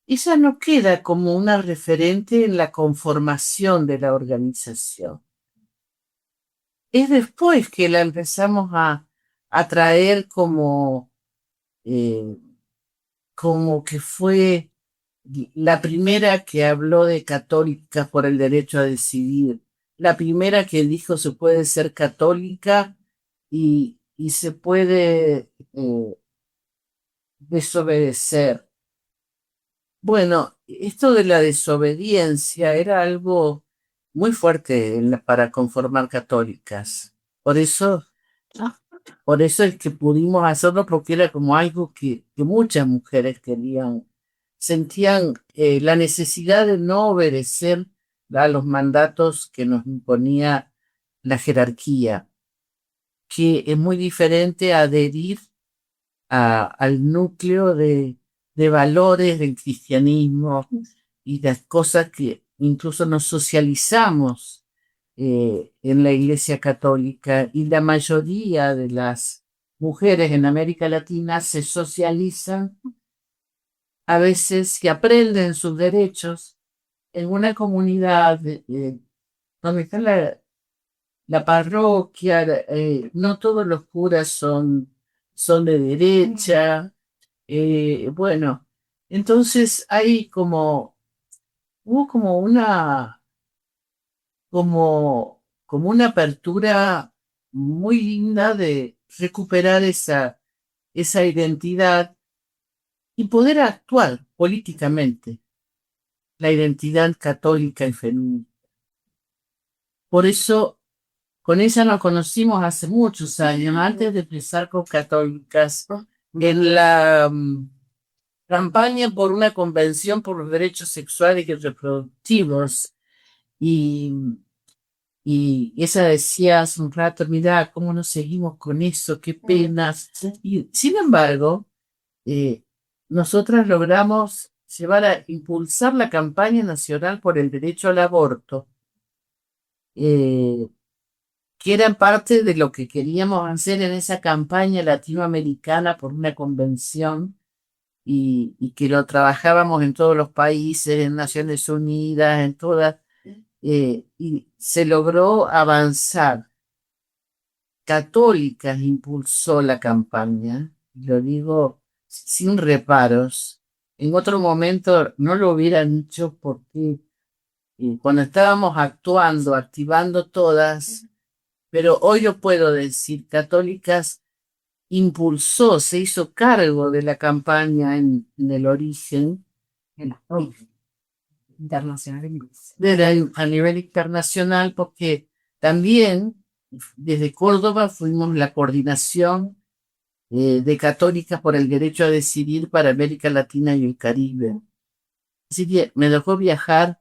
ella no queda como una referente en la conformación de la organización. Es después que la empezamos a traer eh, como que fue la primera que habló de católica por el derecho a decidir, la primera que dijo se puede ser católica y se puede desobedecer. Bueno, esto de la desobediencia era algo muy fuerte para conformar católicas. Por eso, por eso es que pudimos hacerlo, porque era como algo que muchas mujeres querían, sentían la necesidad de no obedecer a los mandatos que nos imponía la jerarquía, que es muy diferente a adherir al núcleo de valores del cristianismo y las cosas que incluso nos socializamos en la Iglesia Católica, y la mayoría de las mujeres en América Latina se socializan a veces y aprenden sus derechos en una comunidad donde está la parroquia. No todos los curas son de derecha. Bueno, entonces hubo como una apertura muy linda de recuperar esa identidad y poder actuar políticamente, la identidad católica y femenina. Por eso, con ella nos conocimos hace muchos años, antes de empezar con Católicas, en la campaña por una convención por los derechos sexuales y reproductivos. Y, y ella decía hace un rato, mira, cómo nos seguimos con eso, qué penas. Y sin embargo, nosotras logramos impulsar la campaña nacional por el derecho al aborto, que era parte de lo que queríamos hacer en esa campaña latinoamericana por una convención, y que lo trabajábamos en todos los países, en Naciones Unidas, en todas, y se logró avanzar. Católicas impulsó la campaña, lo digo sin reparos. En otro momento no lo hubieran hecho porque cuando estábamos actuando, activando todas, pero hoy yo puedo decir, Católicas impulsó, se hizo cargo de la campaña en el origen, Internacional. a nivel internacional, porque también desde Córdoba fuimos la coordinación de Católicas por el derecho a decidir para América Latina y el Caribe. Así que me dejó viajar,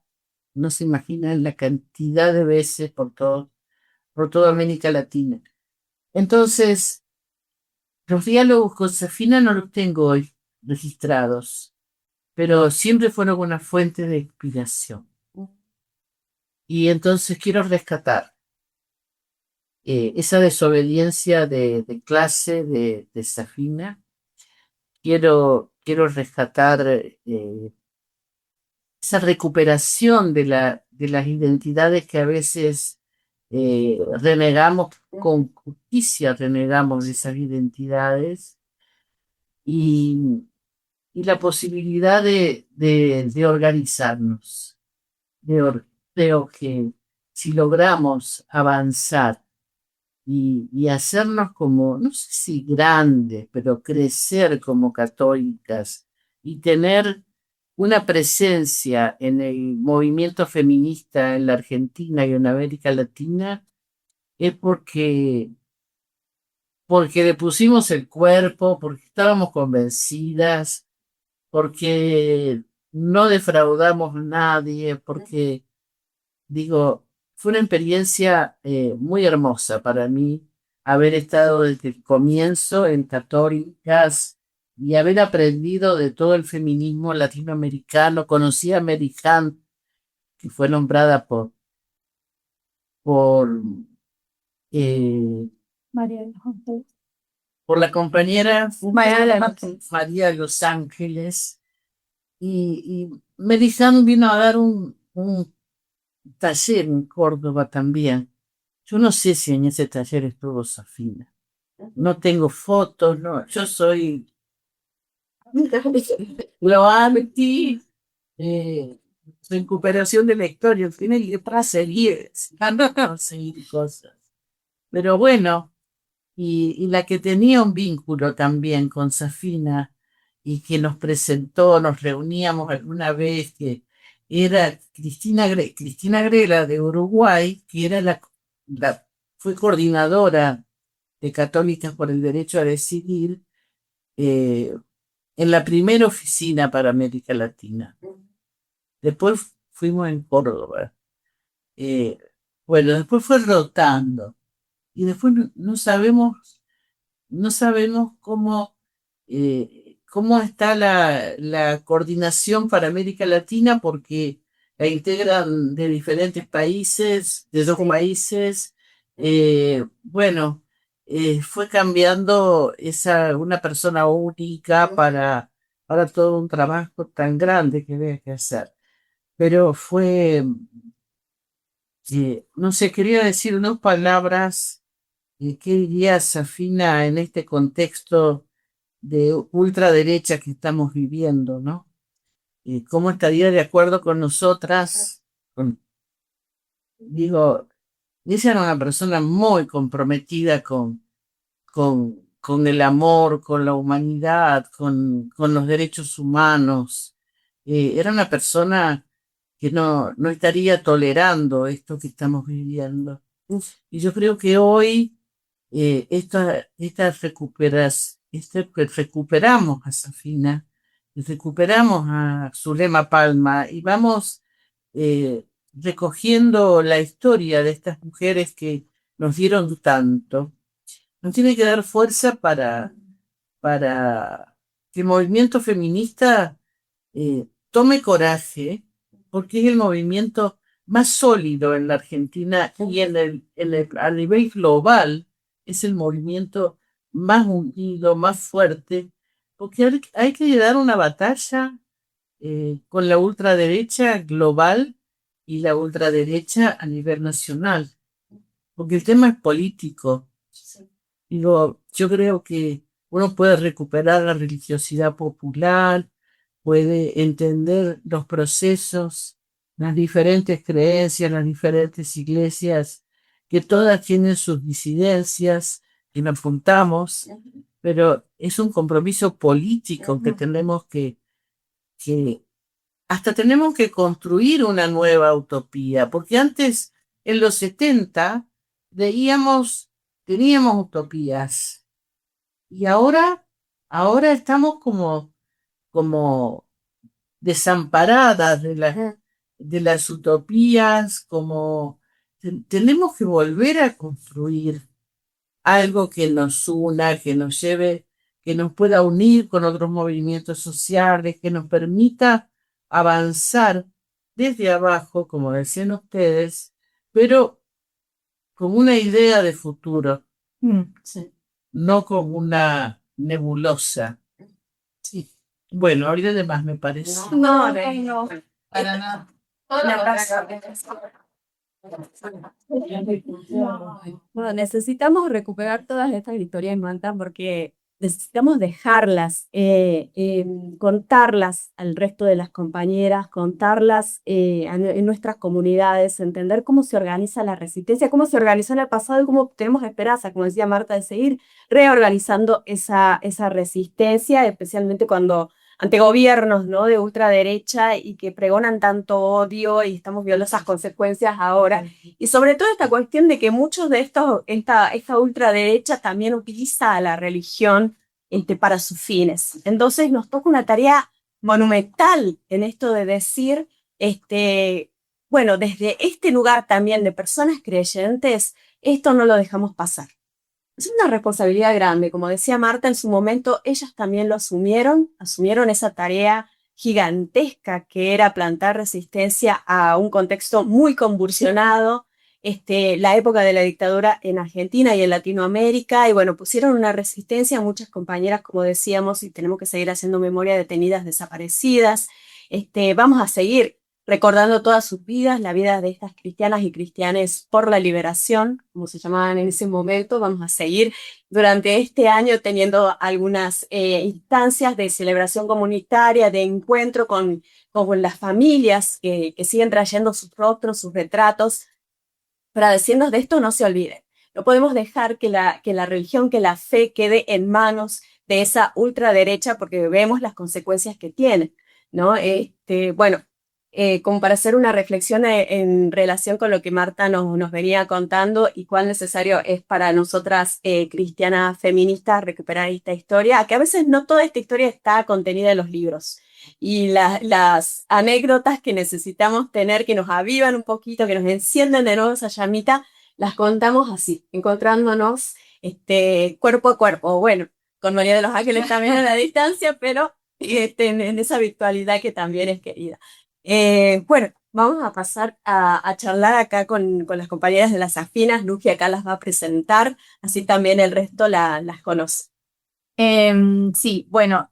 no se imaginan la cantidad de veces por toda América Latina. Entonces, Los diálogos con Safina no los tengo hoy registrados, pero siempre fueron una fuente de inspiración. Y entonces quiero rescatar esa desobediencia de clase de Safina. Quiero rescatar esa recuperación de las identidades que a veces renegamos con justicia, renegamos de esas identidades y, y la posibilidad de organizarnos. Creo que si logramos avanzar y hacernos como, no sé si grandes, pero crecer como católicas y tener una presencia en el movimiento feminista en la Argentina y en América Latina, es porque le pusimos el cuerpo, porque estábamos convencidas, porque no defraudamos a nadie, porque digo, fue una experiencia muy hermosa para mí haber estado desde el comienzo en Católicas y haber aprendido de todo el feminismo latinoamericano. Conocí a Mary Hunt, que fue nombrada por, eh, por la compañera María de los Ángeles. Y Mary Hunt vino a dar un taller en Córdoba también. Yo no sé si en ese taller estuvo Safina. No tengo fotos, no. Yo soy Gloamity, recuperación de la historia. Tiene que para seguir, para conseguir cosas. Pero bueno, y la que tenía un vínculo también con Safina y que nos presentó, nos reuníamos alguna vez, que era Cristina Grela de Uruguay, que era fue coordinadora de Católicas por el Derecho a Decidir eh, en la primera oficina para América Latina. Después fuimos en Córdoba. Eh, bueno, después fue rotando y después no sabemos cómo está la coordinación para América Latina porque la integran de diferentes países, de dos países. Bueno, fue cambiando una persona única para todo un trabajo tan grande que había que hacer. Pero no sé, quería decir unas palabras. ¿Qué diría Safina en este contexto de ultraderecha que estamos viviendo, ¿no? ¿Cómo estaría de acuerdo con nosotras? Digo, ella era una persona muy comprometida con el amor, con la humanidad, con los derechos humanos. Era una persona que no estaría tolerando esto que estamos viviendo. Y yo creo que hoy recuperamos a Safina, recuperamos a Zulema Palma y vamos recogiendo la historia de estas mujeres que nos dieron tanto. Nos tiene que dar fuerza para que el movimiento feminista tome coraje, porque es el movimiento más sólido en la Argentina y a nivel global es el movimiento más unido, más fuerte, porque hay que dar una batalla con la ultraderecha global y la ultraderecha a nivel nacional, porque el tema es político. Digo, yo creo que uno puede recuperar la religiosidad popular, puede entender los procesos, las diferentes creencias, las diferentes iglesias, que todas tienen sus disidencias, que nos apuntamos, pero es un compromiso político que tenemos que hasta tenemos que construir una nueva utopía, porque antes, en los 70 teníamos utopías, y ahora estamos como desamparadas de las utopías, como tenemos que volver a construir algo que nos una, que nos lleve, que nos pueda unir con otros movimientos sociales, que nos permita avanzar desde abajo, como decían ustedes, pero con una idea de futuro, Sí. no como una nebulosa. Sí. Bueno, ahorita de más me parece. No, no. Para nada. Bueno, necesitamos recuperar todas estas historias, Manta, porque necesitamos dejarlas, contarlas al resto de las compañeras, contarlas en nuestras comunidades, entender cómo se organiza la resistencia, cómo se organizó en el pasado y cómo tenemos esperanza, como decía Marta, de seguir reorganizando esa resistencia, especialmente cuando ante gobiernos, ¿no?, de ultraderecha y que pregonan tanto odio y estamos viendo esas consecuencias ahora. Y sobre todo esta cuestión de que muchos de esta ultraderecha también utiliza a la religión para sus fines. Entonces nos toca una tarea monumental en esto de decir, bueno, desde este lugar también de personas creyentes, esto no lo dejamos pasar. Es una responsabilidad grande, como decía Marta en su momento, ellas también lo asumieron esa tarea gigantesca que era plantar resistencia a un contexto muy convulsionado, la época de la dictadura en Argentina y en Latinoamérica, y bueno, pusieron una resistencia a muchas compañeras, como decíamos, y tenemos que seguir haciendo memoria de detenidas, desaparecidas. Vamos a seguir recordando todas sus vidas, la vida de estas cristianas y cristianes por la liberación, como se llamaban en ese momento. Vamos a seguir durante este año teniendo algunas instancias de celebración comunitaria, de encuentro con las familias que siguen trayendo sus rostros, sus retratos, para decirnos de esto no se olviden. No podemos dejar que la religión, que la fe quede en manos de esa ultraderecha porque vemos las consecuencias que tiene, ¿no? Bueno, como para hacer una reflexión en relación con lo que Marta nos venía contando y cuán necesario es para nosotras cristianas feministas recuperar esta historia, que a veces no toda esta historia está contenida en los libros. Y las anécdotas que necesitamos tener, que nos avivan un poquito, que nos encienden de nuevo esa llamita, las contamos así, encontrándonos cuerpo a cuerpo. Bueno, con María de los Ángeles también a la distancia, pero en esa virtualidad que también es querida. Bueno, vamos a pasar a charlar acá con las compañeras de las afinas. Luqui acá las va a presentar, así también el resto las conoce. Sí, bueno,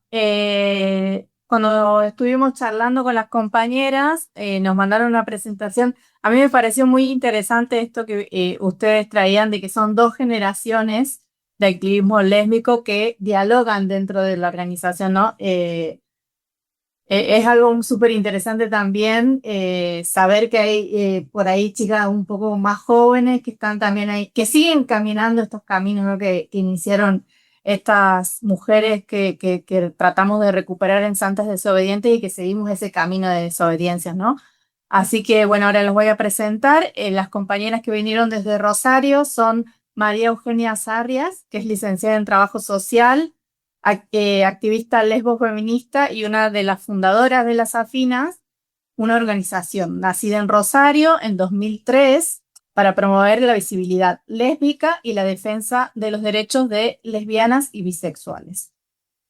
cuando estuvimos charlando con las compañeras, nos mandaron una presentación. A mí me pareció muy interesante esto que ustedes traían de que son dos generaciones de activismo lésbico que dialogan dentro de la organización, ¿no? Es algo súper interesante también saber que hay por ahí chicas un poco más jóvenes que están también ahí, que siguen caminando estos caminos, ¿no?, que iniciaron estas mujeres que tratamos de recuperar en Santas Desobedientes y que seguimos ese camino de desobediencias, ¿no? Así que bueno, ahora los voy a presentar. Las compañeras que vinieron desde Rosario son María Eugenia Sarrias, que es licenciada en Trabajo Social, activista lesbo feminista y una de las fundadoras de Las Afinas, una organización nacida en Rosario en 2003 para promover la visibilidad lésbica y la defensa de los derechos de lesbianas y bisexuales.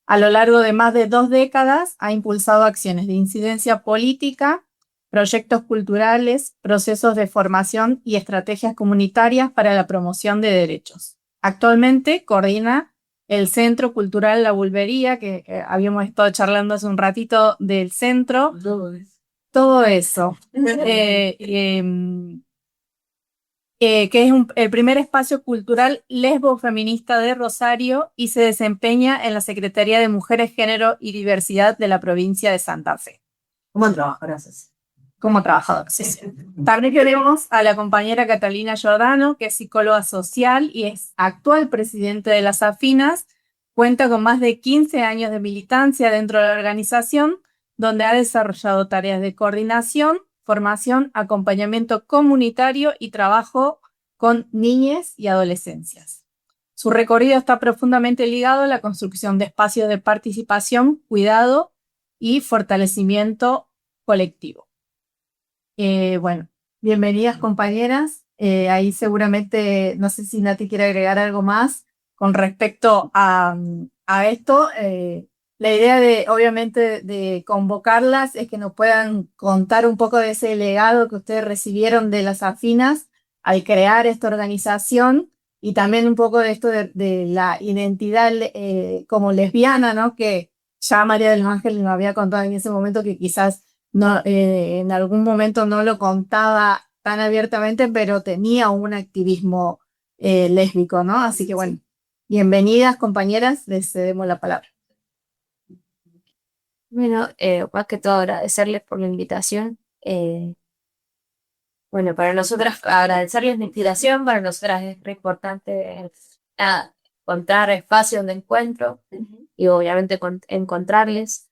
A lo largo de más de 2 décadas ha impulsado acciones de incidencia política, proyectos culturales, procesos de formación y estrategias comunitarias para la promoción de derechos. Actualmente coordina el Centro Cultural La Bulbería, que habíamos estado charlando hace un ratito del centro. Todo eso. Que es el primer espacio cultural lesbo feminista de Rosario y se desempeña en la Secretaría de Mujeres, Género y Diversidad de la provincia de Santa Fe. Como trabajadoras. Como trabajadoras, sí. También tenemos a la compañera Catalina Giordano, que es psicóloga social y es actual presidente de Las Afinas. Cuenta con más de 15 años de militancia dentro de la organización, donde ha desarrollado tareas de coordinación, formación, acompañamiento comunitario y trabajo con niñas y adolescencias. Su recorrido está profundamente ligado a la construcción de espacios de participación, cuidado y fortalecimiento colectivo. Bueno, bienvenidas compañeras. Ahí seguramente, no sé si Nati quiere agregar algo más con respecto a esto. La idea de, obviamente, de convocarlas es que nos puedan contar un poco de ese legado que ustedes recibieron de las afinas al crear esta organización y también un poco de esto de la identidad como lesbiana, ¿no? Que ya María de los Ángeles nos había contado en ese momento que quizás no, en algún momento no lo contaba tan abiertamente, pero tenía un activismo lésbico, ¿no? Así que bueno, bienvenidas compañeras, les cedemos la palabra. Bueno, más que todo agradecerles por la invitación. Bueno, para nosotras, agradecerles la invitación, para nosotras es re importante encontrar espacios de encuentro y obviamente encontrarles.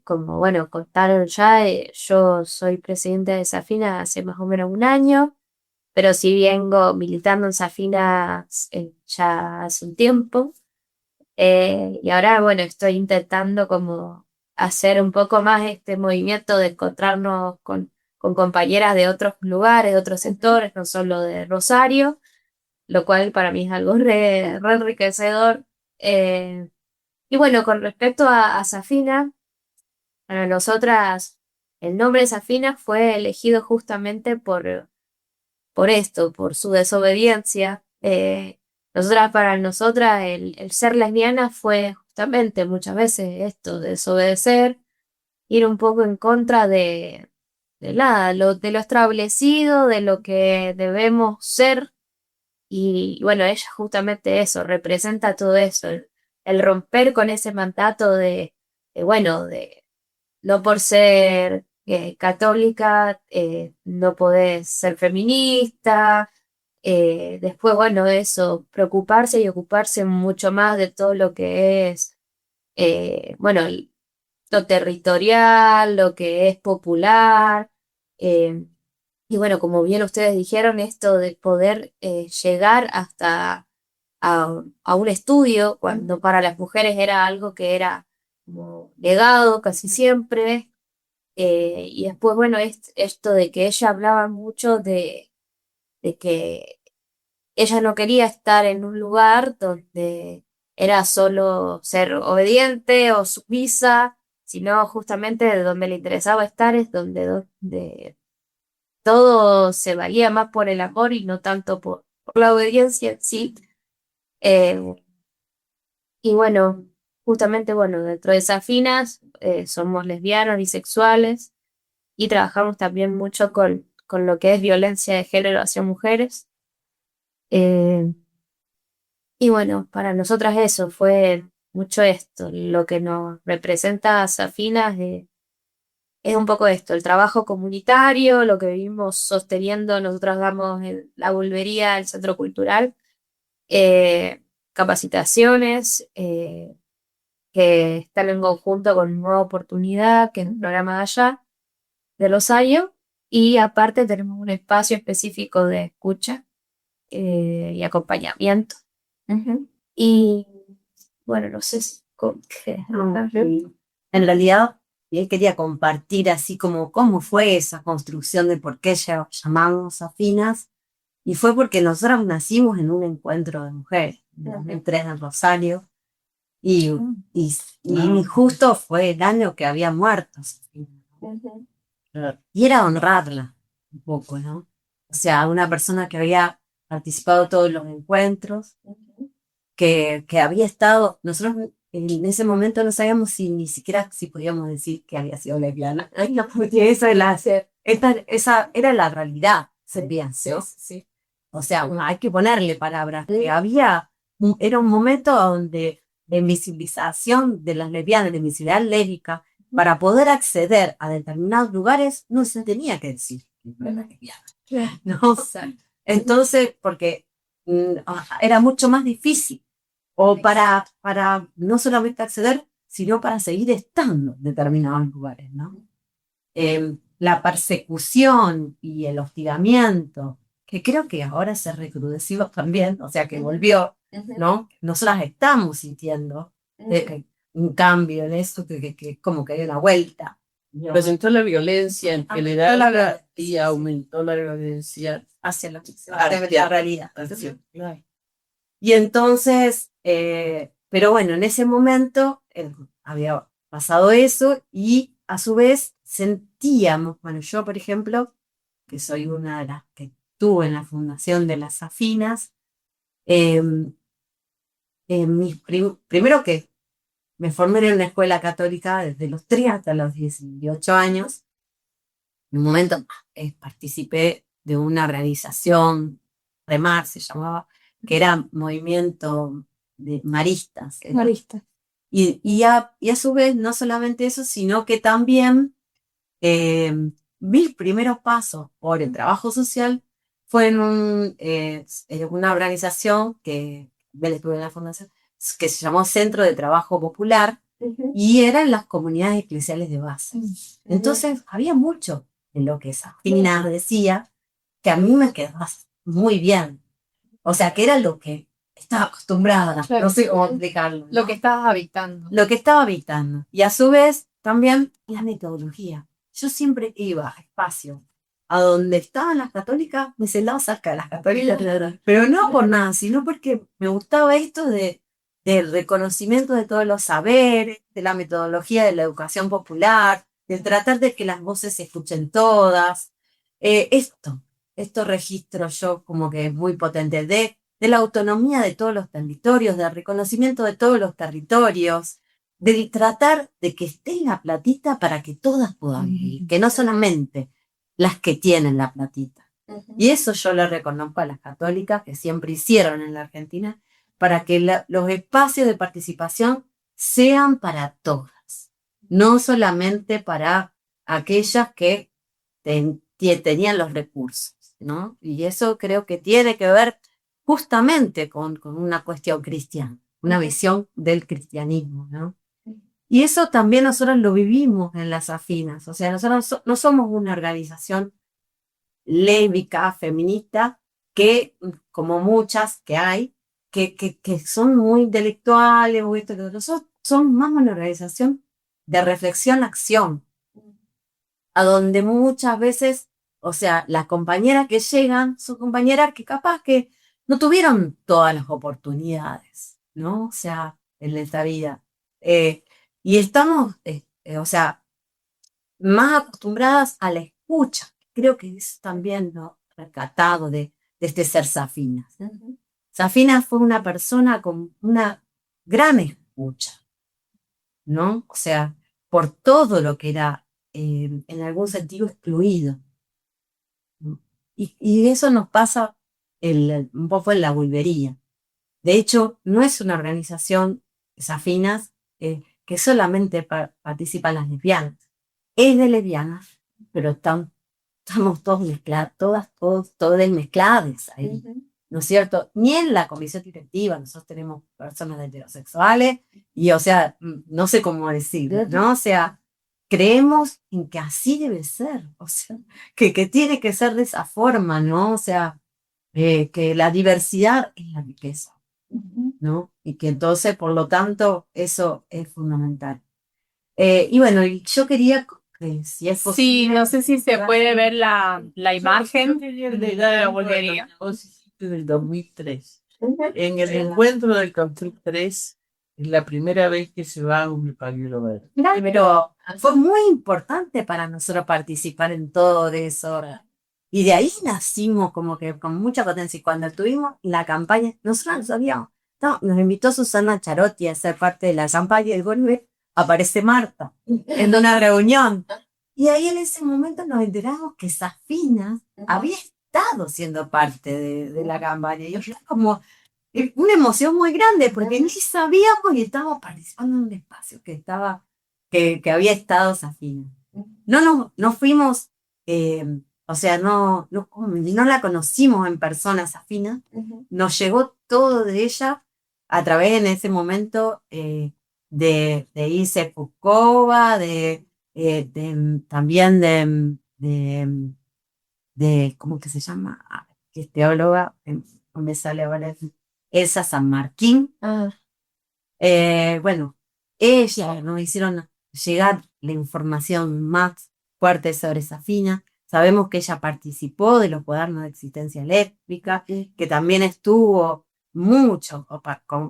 Como bueno, contaron ya, yo soy presidenta de Safina hace más o menos un año, pero sí vengo militando en Safina ya hace un tiempo. Y ahora, bueno, estoy intentando como hacer un poco más este movimiento de encontrarnos con compañeras de otros lugares, de otros sectores, no solo de Rosario, lo cual para mí es algo re enriquecedor. Y bueno, con respecto a Safina, para nosotras el nombre de Safina fue elegido justamente por esto, por su desobediencia. Para nosotras, el ser lesbiana fue justamente muchas veces esto, desobedecer, ir un poco en contra de lo establecido, de lo que debemos ser. Y bueno, ella justamente eso, representa todo eso, el romper con ese mandato bueno, de no por ser católica, no podés ser feminista. Después, bueno, eso, preocuparse y ocuparse mucho más de todo lo que es, bueno, lo territorial, lo que es popular. eh, y bueno, como bien ustedes dijeron, esto de poder llegar hasta a un estudio, cuando para las mujeres era algo que era como negado casi siempre. Y después, bueno, esto de que ella hablaba mucho de que ella no quería estar en un lugar donde era solo ser obediente o sumisa, sino justamente de donde le interesaba estar es donde todo se valía más por el amor y no tanto por la obediencia en sí. Eh, y bueno, justamente, bueno, dentro de esas finas somos lesbianas, bisexuales y trabajamos también mucho con lo que es violencia de género hacia mujeres. Eh, y bueno, para nosotras eso fue mucho esto, lo que nos representa a Safinas es un poco esto, el trabajo comunitario, lo que vivimos sosteniendo, nosotras damos la Bulbería, el Centro Cultural, capacitaciones que están en conjunto con Nueva Oportunidad, que es un programa de allá, de Rosario, y aparte tenemos un espacio específico de escucha y acompañamiento. Y bueno, no sé En realidad, él quería compartir así como cómo fue esa construcción de por qué llamamos afinas, y fue porque nosotros nacimos en un encuentro de mujeres, en 2003 en Rosario, y justo fue el año que había muerto Sofina. Y era honrarla un poco, ¿no? O sea, una persona que había participado en todos los encuentros, que había estado, nosotros en ese momento no sabíamos ni siquiera si podíamos decir que había sido lesbiana. Ay, no, porque esa era la realidad, ser bien, ¿no? Sí. O sea, hay que ponerle palabras. Era un momento donde de invisibilización de las lesbianas, de visibilidad lésbica, para poder acceder a determinados lugares no se tenía que decir que era lesbiana, ¿no? O sea, entonces, porque era mucho más difícil o para no solamente acceder, sino para seguir estando en determinados lugares, ¿no? La persecución y el hostigamiento, que creo que ahora se recrudeció también, o sea que volvió, ¿no? Nosotras estamos sintiendo un cambio en eso, que como que hay una vuelta Presentó la violencia en general y aumentó la violencia hacia la hacia- realidad. claro. Y entonces, pero bueno, en ese momento había pasado eso y a su vez sentíamos, bueno, yo por ejemplo, que soy una de las que estuvo en la fundación de las Afinas, primero que me formé en una escuela católica desde los 3 hasta los 18 años. En un momento participé de una organización, REMAR se llamaba, que era movimiento de maristas. Marista. Y a su vez, no solamente eso, sino que también mis primeros pasos por el trabajo social fue en una organización que estuve en la fundación, que se llamó Centro de Trabajo Popular, y eran las comunidades eclesiales de base. Entonces, había mucho de lo que Safina decía que a mí me quedaba muy bien. O sea, que era lo que estaba acostumbrada, Claro. no sé cómo explicarlo. ¿no? Lo que estabas habitando. Lo que estaba habitando. Y a su vez, también la metodología. Yo siempre iba a espacio a donde estaban las católicas, me celaba cerca de las católicas, pero no por nada, sino porque me gustaba esto del reconocimiento de todos los saberes, de la metodología de la educación popular, de tratar de que las voces se escuchen todas. Esto registro yo como que es muy potente, de la autonomía de todos los territorios, del reconocimiento de todos los territorios, del tratar de que esté la platita para que todas puedan vivir, que no solamente las que tienen la platita. Y eso yo le reconozco a las católicas que siempre hicieron en la Argentina, para que los espacios de participación sean para todas, no solamente para aquellas que tenían los recursos, ¿no? Y eso creo que tiene que ver justamente con una cuestión cristiana, una visión del cristianismo, ¿no? Y eso también nosotros lo vivimos en las Afinas, o sea, nosotros no somos una organización lésbica, feminista, que, como muchas que hay, que son muy intelectuales, o esto, que nosotros somos más una organización de reflexión-acción, a donde muchas veces, o sea, las compañeras que llegan son compañeras que capaz que no tuvieron todas las oportunidades, ¿no? O sea, en esta vida. Y estamos, o sea, más acostumbradas a la escucha. Creo que es también lo rescatado de este ser Safina. Safina fue una persona con una gran escucha, ¿no? O sea, por todo lo que era en algún sentido excluido. Y eso nos pasa un poco en la vulvería. De hecho, no es una organización, Safinas, que solamente participan las lesbianas. Es de lesbianas, pero estamos todos mezclados, todas mezcladas ahí. ¿No es cierto? Ni en la comisión directiva, nosotros tenemos personas heterosexuales, y o sea, no sé cómo decirlo, ¿no? O sea, creemos en que así debe ser, o sea, que tiene que ser de esa forma, ¿no? O sea, que la diversidad es la riqueza, ¿no? Y que entonces, por lo tanto, eso es fundamental. Y bueno, yo quería, si es Sí, posible, no sé si se puede ver la imagen de la vulvería. del 2003. En el encuentro del Construct 3 es la primera vez que se va a un pañuelo verde. pero fue muy importante para nosotros participar en todo eso. Y de ahí nacimos como que con mucha potencia. Y cuando tuvimos la campaña, nosotros no sabíamos. No, nos invitó Susana Charotti a ser parte de la campaña y vuelve, aparece Marta en una reunión. Y ahí en ese momento nos enteramos que Safina había estado siendo parte de la campaña. Y fue como una emoción muy grande, porque ni sabíamos y estábamos participando en un espacio que había estado Safina. No fuimos, o sea, no la conocimos en persona, Safina. Nos llegó todo de ella a través en ese momento de Ilse Foucault, también ¿cómo que se llama? Que es teóloga, no me sale ahora, Elsa San Martín. Bueno, ella nos hicieron llegar la información más fuerte sobre Safina. Sabemos que ella participó de los cuadernos de existencia eléctrica, que también estuvo mucho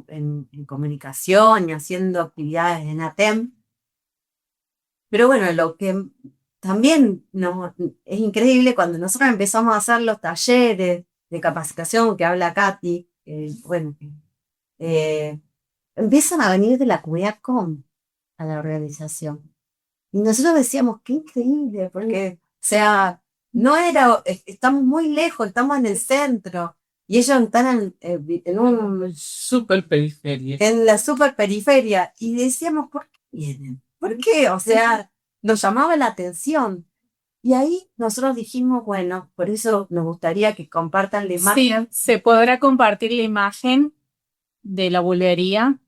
en comunicación y haciendo actividades en ATEM. Pero bueno, lo que también es increíble cuando nosotros empezamos a hacer los talleres de capacitación que habla Katy, bueno, empiezan a venir de la comunidad COM a la organización. Y nosotros decíamos, qué increíble, porque, o sea, no era, estamos muy lejos, estamos en el centro, y ellos están Súper periferia. en la super periferia, y decíamos, ¿por qué vienen? ¿Por qué? O sea, nos llamaba la atención. Y ahí nosotros dijimos, bueno, por eso nos gustaría que compartan la imagen. Sí, se podrá compartir la imagen de la bulbería.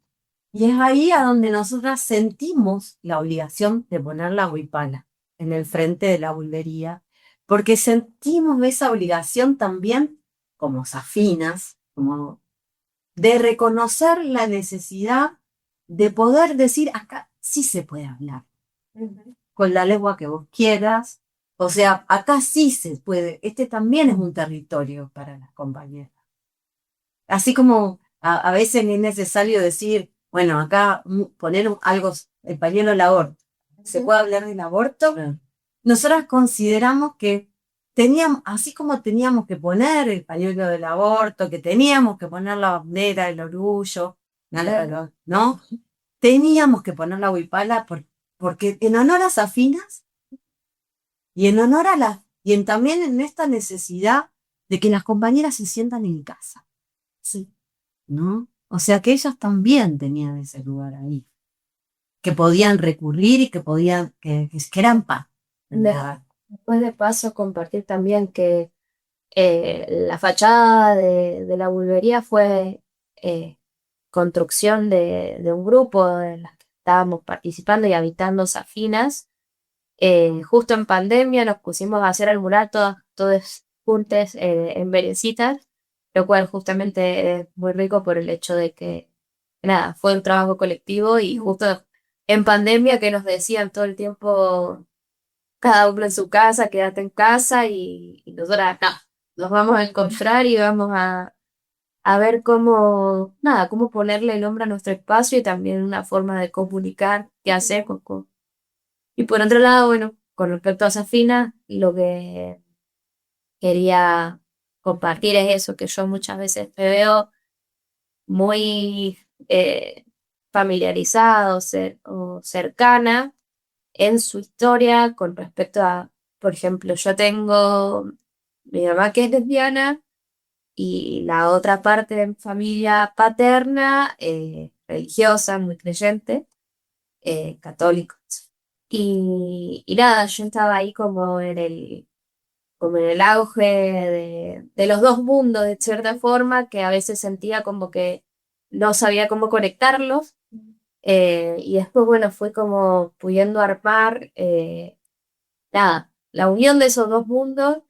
Y es ahí a donde nosotras sentimos la obligación de poner la huipala en el frente de la bulbería, porque sentimos esa obligación también como safinas, como de reconocer la necesidad de poder decir, acá sí se puede hablar, con la lengua que vos quieras, o sea, acá sí se puede, este también es un territorio para las compañeras. Así como a veces es necesario decir, bueno, acá poner algo, el pañuelo del aborto. ¿Se puede hablar del aborto? Nosotras consideramos que teníamos, así como teníamos que poner el pañuelo del aborto, que teníamos que poner la bandera del orgullo, ¿no? Teníamos que poner la huipala porque en honor a Safinas y en honor a también en esta necesidad de que las compañeras se sientan en casa. Sí. ¿No? O sea que ellas también tenían ese lugar ahí, que podían recurrir y que podían, que eran paz. Después de paso, compartir también que la fachada de la bulbería fue construcción de un grupo de las que estábamos participando y habitando Safinas. Justo en pandemia nos pusimos a hacer el mural todos juntos en Berecitas, lo cual justamente es muy rico por el hecho de que, nada, fue un trabajo colectivo y justo en pandemia que nos decían todo el tiempo, cada uno en su casa, quédate en casa y nosotras, no, nos vamos a encontrar y vamos a ver cómo, nada, cómo ponerle el nombre a nuestro espacio y también una forma de comunicar qué hacer y por otro lado, bueno, con respecto a Safina, lo que quería compartir es eso, que yo muchas veces me veo muy familiarizada o cercana en su historia con respecto a, por ejemplo, yo tengo mi mamá que es lesbiana y la otra parte de mi familia paterna, religiosa, muy creyente, católicos. Y nada, yo estaba ahí como en el auge de los dos mundos, de cierta forma, que a veces sentía como que no sabía cómo conectarlos. Y después, bueno, fue como pudiendo armar, nada, la unión de esos dos mundos.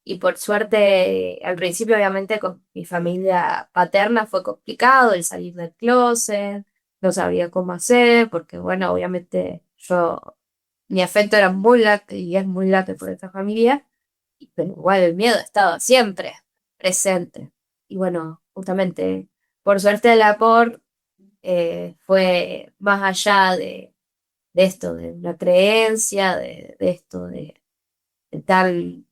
Y por suerte, al principio, obviamente, con mi familia paterna fue complicado el salir del closet, no sabía cómo hacer, porque, bueno, obviamente mi afecto era muy latente y es muy latente por esta familia, pero igual el miedo estaba siempre presente. Y bueno, justamente, por suerte el aporte fue más allá de esto, de la creencia, de esto, de tal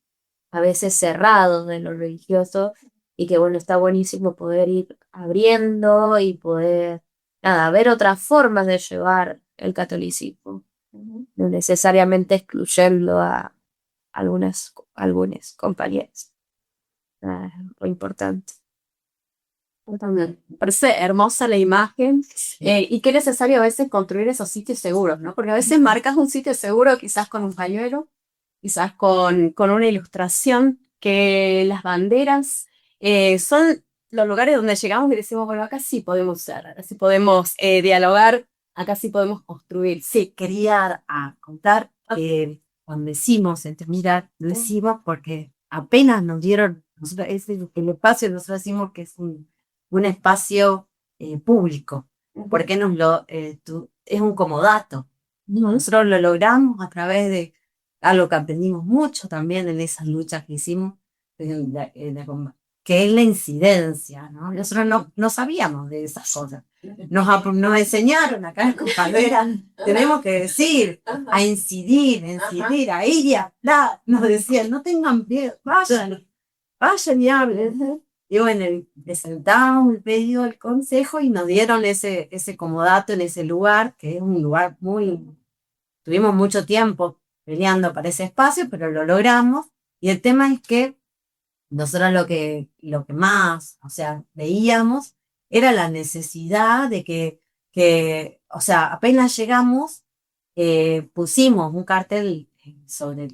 a veces cerrado de lo religioso y que bueno, está buenísimo poder ir abriendo y poder, nada, ver otras formas de llevar el catolicismo, no necesariamente excluyendo a algunos compañeros. Lo importante. También. Me parece hermosa la imagen y qué necesario a veces construir esos sitios seguros, ¿no? Porque a veces marcas un sitio seguro quizás con un pañuelo, quizás con una ilustración, que las banderas son los lugares donde llegamos y decimos, bueno, acá sí podemos ser, acá sí podemos dialogar, acá sí podemos construir. Sí, quería contar que cuando decimos mirar, lo decimos porque apenas nos dieron, el espacio, nosotros decimos que es un espacio público, porque es un comodato. Nosotros lo logramos a través de algo que aprendimos mucho también en esas luchas que hicimos, que es la incidencia, ¿no? Nosotros no sabíamos de esas cosas. Nos enseñaron acá en Cojadera, tenemos que decir, a incidir, a ir y a hablar. Nos decían, no tengan miedo, vayan y hablen. Y bueno, presentamos el pedido del consejo y nos dieron ese comodato en ese lugar, que es un lugar tuvimos mucho tiempo peleando para ese espacio, pero lo logramos. Y el tema es que nosotros lo que más, o sea, veíamos era la necesidad de o sea, apenas llegamos, pusimos un cartel sobre,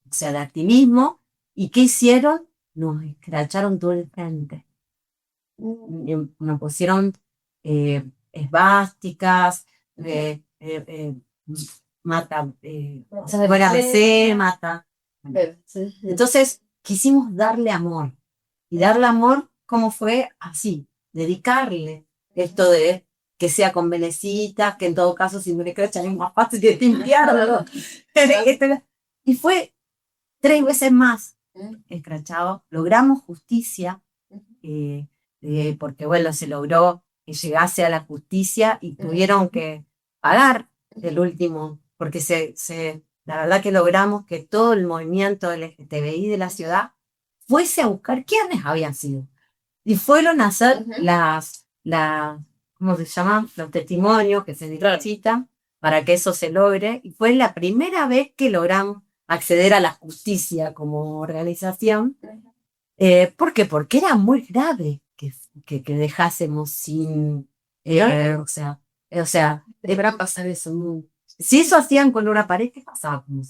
o sea, de activismo, ¿y qué hicieron? Nos escracharon todo el frente. Nos pusieron esvásticas, mata, fuera C, mata. Entonces quisimos darle amor. Y darle amor, ¿cómo fue? Así, dedicarle esto de que sea con velecitas, que en todo caso si no le crachan es más fácil de limpiarlo. Y fue 3 veces más escrachado. Logramos justicia, porque bueno, se logró que llegase a la justicia y tuvieron que pagar el último, porque la verdad que logramos que todo el movimiento LGTBI de la ciudad fuese a buscar quiénes habían sido. Y fueron a hacer ¿cómo se llaman? Los testimonios que se necesitan para que eso se logre. Y fue la primera vez que logramos acceder a la justicia como organización. ¿Por qué? Porque era muy grave que dejásemos sin... o sea, deberá pasar eso. Si eso hacían con una pared, ¿qué pasaba con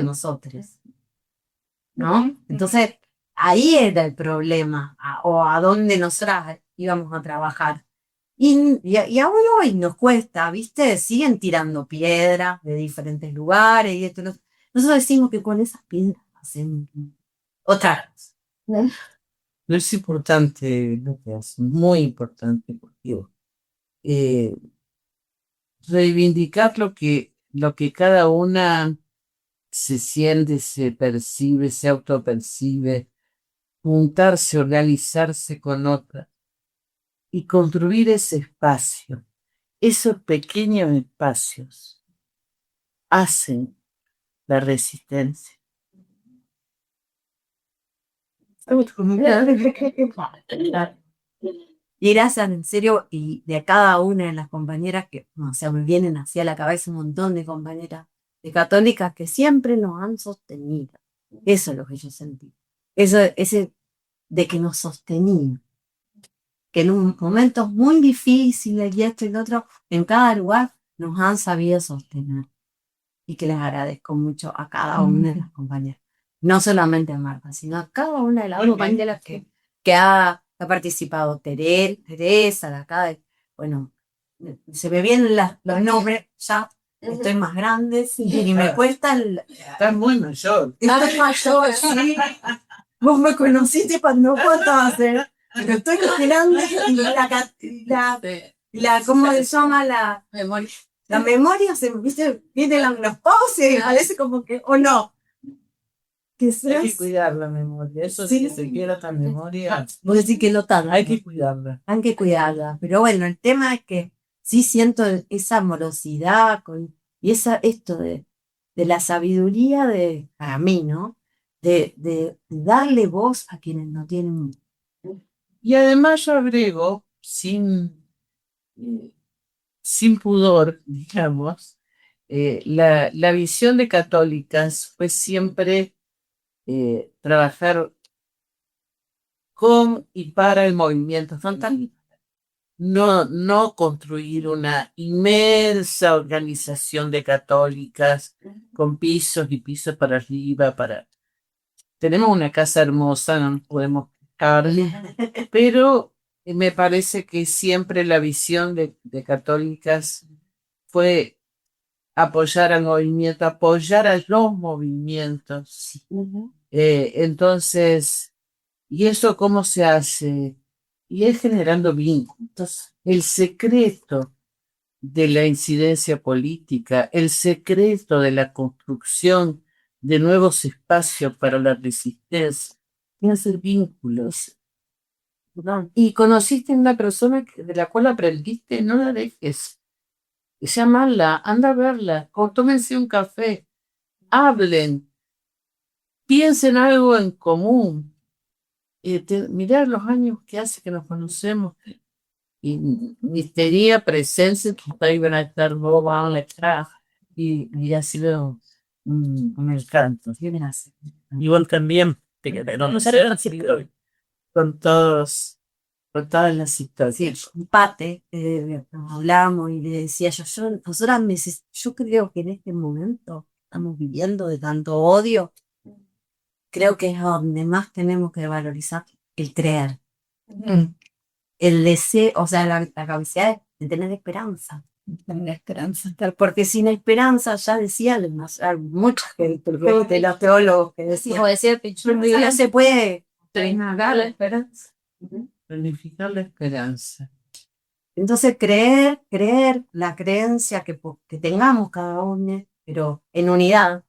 nosotros? ¿No? Entonces, ahí era el problema, o a dónde nosotras íbamos a trabajar. Y aún hoy nos cuesta, ¿viste? Siguen tirando piedras de diferentes lugares y esto. Nosotros decimos que con esas piedras hacen otra cosa. No es importante lo que hacen, muy importante, porque reivindicar lo que cada una se siente, se percibe, se autopercibe, juntarse, organizarse con otra y construir ese espacio. Esos pequeños espacios hacen la resistencia. Y gracias, en serio, y de cada una de las compañeras que, o sea, me vienen hacia la cabeza un montón de compañeras de católicas que siempre nos han sostenido. Eso es lo que yo sentí. Ese de que nos sostenían. Que en momentos muy difíciles y esto y lo otro, en cada lugar nos han sabido sostener. Y que les agradezco mucho a cada una de las compañeras. No solamente a Marta, sino a cada una de las compañeras que ha participado. Teresa, de acá, bueno, se me vienen los nombres, ya estoy más grande y me cuesta Estás muy mayor. Estoy mayor, sí. Vos me conociste cuando vos estabas, pero estoy grande y ¿cómo se llama? La memoria. La memoria se viste, viene la menopausia y parece como que, o no. Hay que cuidar la memoria. Eso sí, que se quiera la memoria. Vos decís que no tanto. Hay que cuidarla. Hay que cuidarla. Pero bueno, el tema es que sí siento esa amorosidad y esto de la sabiduría para mí, ¿no? De darle voz a quienes no tienen. Y además yo agrego, sin pudor, digamos, la visión de católicas fue siempre trabajar con y para el movimiento fantasma. No construir una inmensa organización de católicas con pisos y pisos para arriba. Tenemos una casa hermosa, no nos podemos quejar, pero me parece que siempre la visión de católicas fue apoyar al movimiento, apoyar a los movimientos. Entonces, ¿y eso cómo se hace? Y es generando vínculos. El secreto de la incidencia política, el secreto de la construcción de nuevos espacios para la resistencia, y hacer vínculos. ¿No? Y conociste una persona de la cual aprendiste, no la dejes. Llámala, anda a verla, o tómense un café, hablen, piensen algo en común. Mirá los años que hace que nos conocemos. Y misteria, presencia, ahí van a estar vos, van a estar. Y ha sido un encanto. Igual también, te quedaron con todas las Sí, situaciones. empate, hablamos y le decía yo creo que en este momento estamos viviendo de tanto odio, creo que es donde más tenemos que valorizar el creer, el deseo, o sea, la capacidad de tener esperanza. Tener esperanza. Porque sin esperanza, ya decía mucha gente, de los teólogos que Como decían, decía el no se puede planificar la esperanza. Planificar la esperanza. Entonces, creer la creencia que tengamos cada uno, pero en unidad,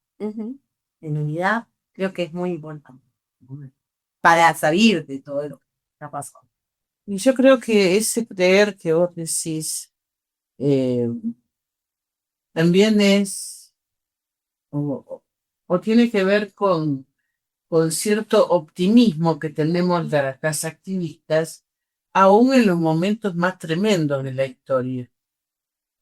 creo que es muy importante para salir de todo lo que está pasando. Y yo creo que ese creer que vos decís también es o tiene que ver con cierto optimismo que tenemos las activistas, aún en los momentos más tremendos de la historia.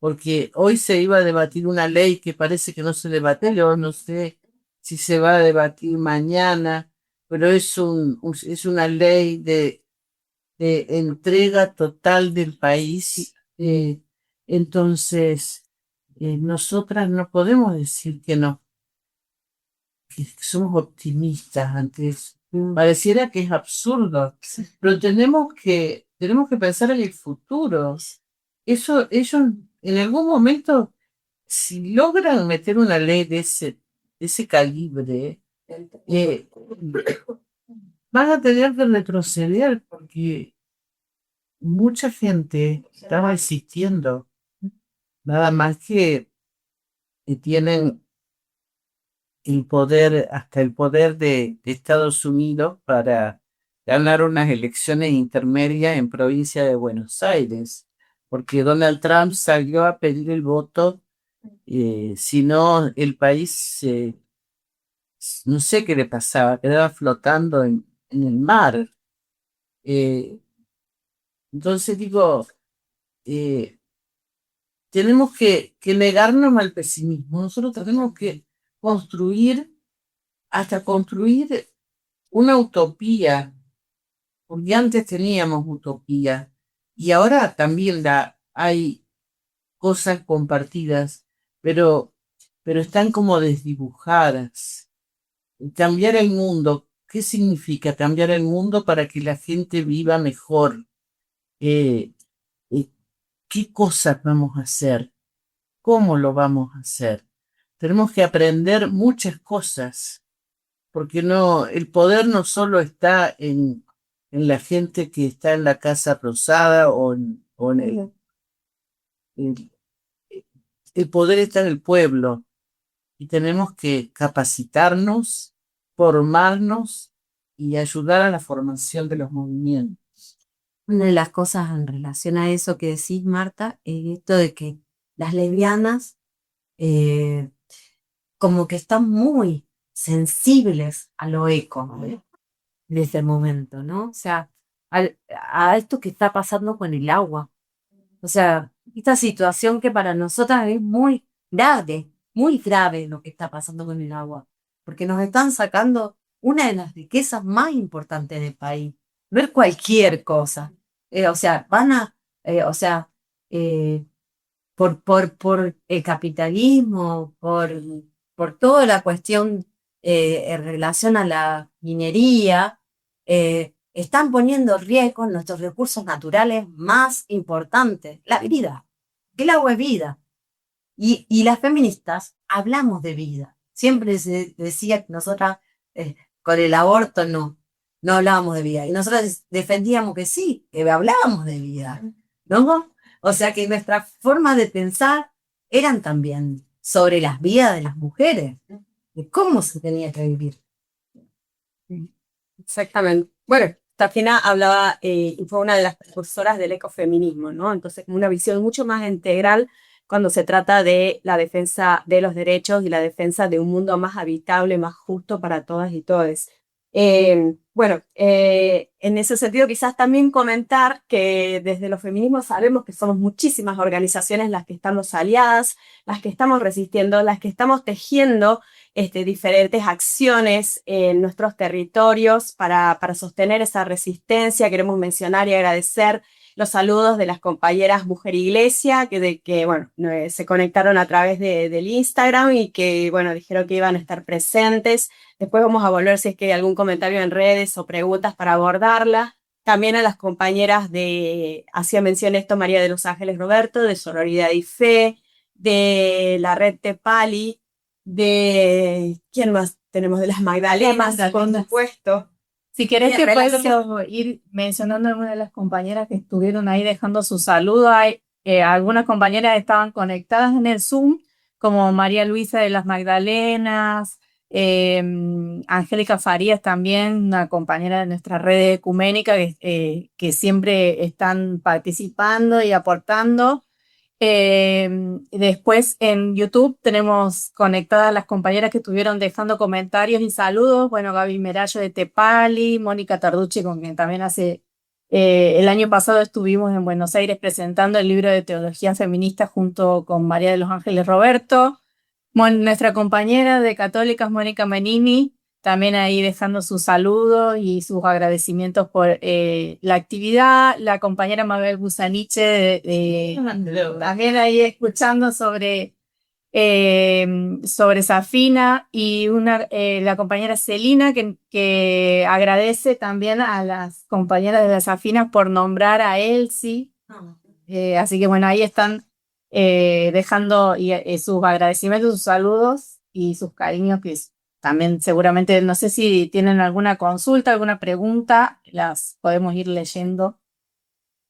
Porque hoy se iba a debatir una ley que parece que no se debatió, no sé si se va a debatir mañana, pero es una ley de entrega total del país. Entonces, nosotras no podemos decir que no, que somos optimistas ante eso. Pareciera que es absurdo, pero tenemos que pensar en el futuro. Eso, ellos en algún momento, si logran meter una ley de ese calibre, van a tener que retroceder porque mucha gente estaba existiendo, nada más que tienen el poder, hasta el poder de Estados Unidos para ganar unas elecciones intermedias en provincia de Buenos Aires, porque Donald Trump salió a pedir el voto, si no el país, no sé qué le pasaba, quedaba flotando en el mar. Entonces digo, tenemos que negarnos al pesimismo. Nosotros tenemos que hasta construir una utopía, porque antes teníamos utopía y ahora también hay cosas compartidas, pero están como desdibujadas. Cambiar el mundo, ¿qué significa cambiar el mundo para que la gente viva mejor? Eh, ¿Qué cosas vamos a hacer? ¿Cómo lo vamos a hacer? Tenemos que aprender muchas cosas, porque el poder no solo está en la gente que está en la Casa Rosada o en el poder está en el pueblo y tenemos que capacitarnos, formarnos y ayudar a la formación de los movimientos. Una de las cosas en relación a eso que decís, Marta, es esto de que las lesbianas como que están muy sensibles a lo eco, ¿no? Desde el momento, ¿no? O sea, a esto que está pasando con el agua. O sea, esta situación que para nosotras es muy grave lo que está pasando con el agua, porque nos están sacando una de las riquezas más importantes del país. No es cualquier cosa. O sea, por el capitalismo, por toda la cuestión en relación a la minería, están poniendo en riesgo nuestros recursos naturales más importantes, la vida, que el agua es vida. Y las feministas hablamos de vida. Siempre se decía que nosotras con el aborto no hablábamos de vida. Y nosotras defendíamos que sí, que hablábamos de vida, ¿no? O sea que nuestras formas de pensar eran también sobre las vidas de las mujeres, de cómo se tenía que vivir. Exactamente. Bueno, Tafina hablaba y fue una de las precursoras del ecofeminismo, ¿no? Entonces, una visión mucho más integral cuando se trata de la defensa de los derechos y la defensa de un mundo más habitable, más justo para todas y todos. En ese sentido, quizás también comentar que desde los feminismos sabemos que somos muchísimas organizaciones las que estamos aliadas, las que estamos resistiendo, las que estamos tejiendo diferentes acciones en nuestros territorios para sostener esa resistencia. Queremos mencionar y agradecer los saludos de las compañeras Mujer Iglesia, se conectaron a través del Instagram y que, bueno, dijeron que iban a estar presentes. Después vamos a volver si es que hay algún comentario en redes o preguntas para abordarla. También a las compañeras hacía mención esto María de los Ángeles Roberto, de Sororidad y Fe, de la red Tepali, ¿quién más tenemos? De las Magdalenas, por supuesto. Si querés Bien, te puedo ir mencionando algunas de las compañeras que estuvieron ahí dejando su saludo. Hay, algunas compañeras estaban conectadas en el Zoom, como María Luisa de las Magdalenas, Angélica Farías también, una compañera de nuestra red ecuménica que siempre están participando y aportando. Después en YouTube tenemos conectadas las compañeras que estuvieron dejando comentarios y saludos. Bueno, Gaby Merallo de Tepali, Mónica Tarducci, con quien también el año pasado estuvimos en Buenos Aires presentando el libro de Teología Feminista junto con María de los Ángeles Roberto. Nuestra compañera de Católicas, Mónica Menini, también ahí dejando sus saludos y sus agradecimientos por la actividad. La compañera Mabel Busaniche también ahí escuchando sobre Safina y la compañera Celina que agradece también a las compañeras de la Safina por nombrar a Elsie. Así que bueno, ahí están dejando sus agradecimientos, sus saludos y sus cariños que también seguramente, no sé si tienen alguna consulta, alguna pregunta, las podemos ir leyendo.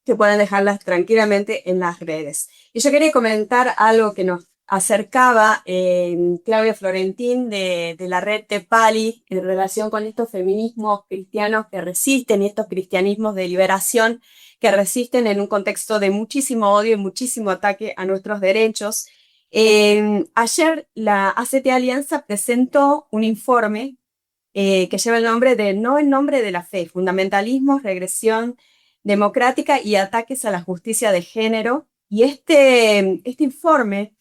Que pueden dejarlas tranquilamente en las redes. Y yo quería comentar algo que nos acercaba Claudia Florentín de la red Tepali en relación con estos feminismos cristianos que resisten y estos cristianismos de liberación que resisten en un contexto de muchísimo odio y muchísimo ataque a nuestros derechos. Ayer la ACT Alianza presentó un informe que lleva el nombre de No en nombre de la fe, fundamentalismo, regresión democrática y ataques a la justicia de género. Y este informe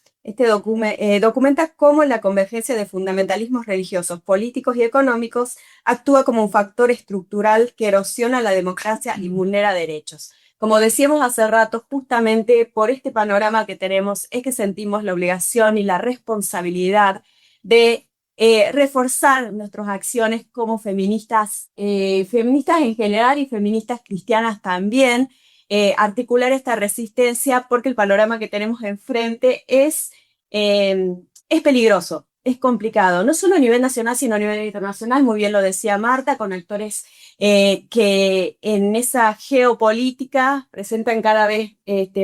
documenta cómo la convergencia de fundamentalismos religiosos, políticos y económicos actúa como un factor estructural que erosiona la democracia y vulnera derechos. Como decíamos hace rato, justamente por este panorama que tenemos es que sentimos la obligación y la responsabilidad de reforzar nuestras acciones como feministas, feministas en general y feministas cristianas también, articular esta resistencia porque el panorama que tenemos enfrente es peligroso, es complicado, no solo a nivel nacional, sino a nivel internacional, muy bien lo decía Marta, con actores que en esa geopolítica presentan cada vez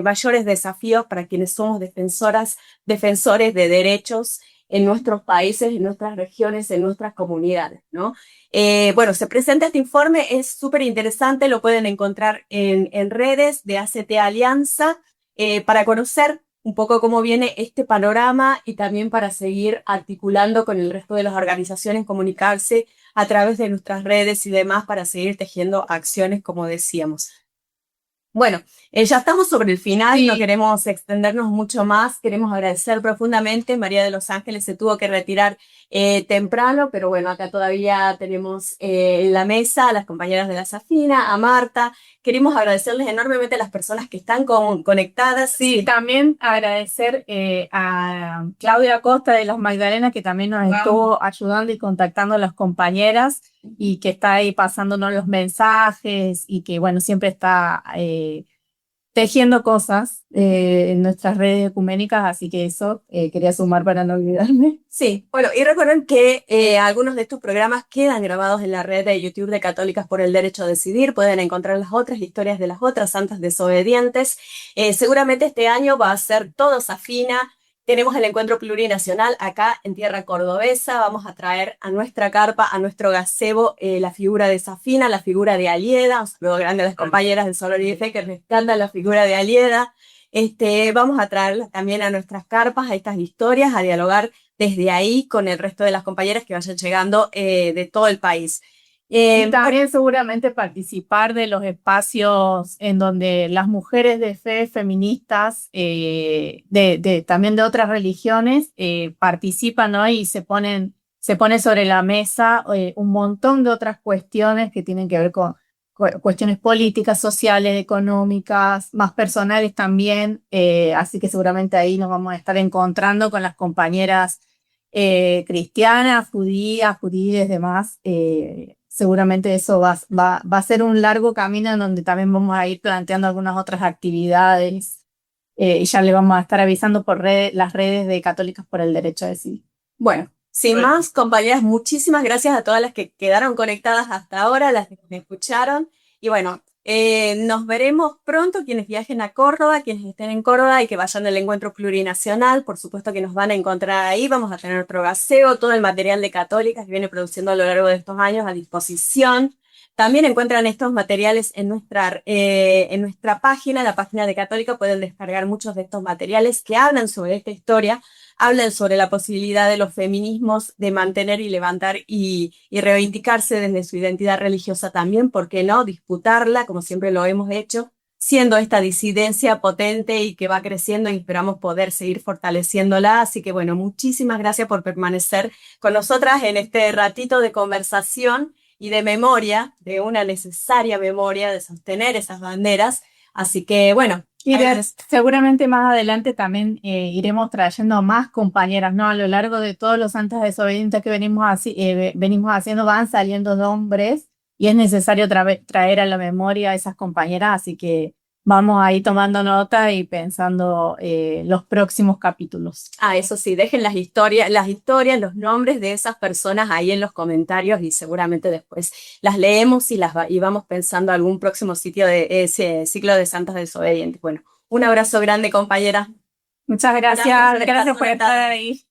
mayores desafíos para quienes somos defensores de derechos en nuestros países, en nuestras regiones, en nuestras comunidades, ¿no? Se presenta este informe, es súper interesante, lo pueden encontrar en redes de ACT Alianza para conocer un poco cómo viene este panorama y también para seguir articulando con el resto de las organizaciones, comunicarse a través de nuestras redes y demás para seguir tejiendo acciones, como decíamos. Bueno, ya estamos sobre el final, Sí. No queremos extendernos mucho más, queremos agradecer profundamente. María de los Ángeles se tuvo que retirar temprano, pero bueno, acá todavía tenemos en la mesa a las compañeras de la Safina, a Marta. Queremos agradecerles enormemente a las personas que están conectadas. Sí, también agradecer a Claudia Costa de las Magdalenas, que también nos estuvo ayudando y contactando a las compañeras y que está ahí pasándonos los mensajes y que, bueno, siempre está tejiendo cosas en nuestras redes ecuménicas, así que eso quería sumar para no olvidarme. Sí, bueno, y recuerden que algunos de estos programas quedan grabados en la red de YouTube de Católicas por el Derecho a Decidir. Pueden encontrar las otras historias de las otras santas desobedientes. Seguramente este año va a ser todo Safina. Tenemos el encuentro plurinacional acá en tierra cordobesa. Vamos a traer a nuestra carpa, a nuestro gazebo, la figura de Safina, la figura de Alieda. Un saludo grande a las compañeras del Sorority que rescatan la figura de Alieda. Vamos a traer también a nuestras carpas, a estas historias, a dialogar desde ahí con el resto de las compañeras que vayan llegando de todo el país. Y también seguramente participar de los espacios en donde las mujeres de fe feministas, también de otras religiones, participan, ¿no? Y se pone sobre la mesa un montón de otras cuestiones que tienen que ver con cuestiones políticas, sociales, económicas, más personales también. Así que seguramente ahí nos vamos a estar encontrando con las compañeras cristianas, judías, demás. Seguramente eso va a ser un largo camino en donde también vamos a ir planteando algunas otras actividades y ya le vamos a estar avisando por las redes de Católicas por el Derecho a Decidir. Bueno, sin más, compañeras, muchísimas gracias a todas las que quedaron conectadas hasta ahora, las que me escucharon. Y bueno, nos veremos pronto, quienes viajen a Córdoba, quienes estén en Córdoba y que vayan al encuentro plurinacional. Por supuesto que nos van a encontrar ahí. Vamos a tener otro gaseo, todo el material de Católicas que viene produciendo a lo largo de estos años a disposición. También encuentran estos materiales en nuestra página, la página de Católica. Pueden descargar muchos de estos materiales que hablan sobre esta historia, hablan sobre la posibilidad de los feminismos de mantener y levantar y reivindicarse desde su identidad religiosa también, ¿por qué no? Disputarla, como siempre lo hemos hecho, siendo esta disidencia potente y que va creciendo y esperamos poder seguir fortaleciéndola. Así que bueno, muchísimas gracias por permanecer con nosotras en este ratito de conversación y de memoria, de una necesaria memoria de sostener esas banderas. Así que bueno. Y seguramente más adelante también iremos trayendo más compañeras, ¿no? A lo largo de todos los santas desobedientes que venimos haciendo van saliendo nombres y es necesario traer a la memoria a esas compañeras, así que vamos ahí tomando nota y pensando los próximos capítulos. Eso sí, dejen las historias, los nombres de esas personas ahí en los comentarios y seguramente después las leemos y vamos pensando algún próximo sitio de ese ciclo de santas desobedientes. Bueno, un abrazo grande, compañera. Muchas gracias por estar ahí.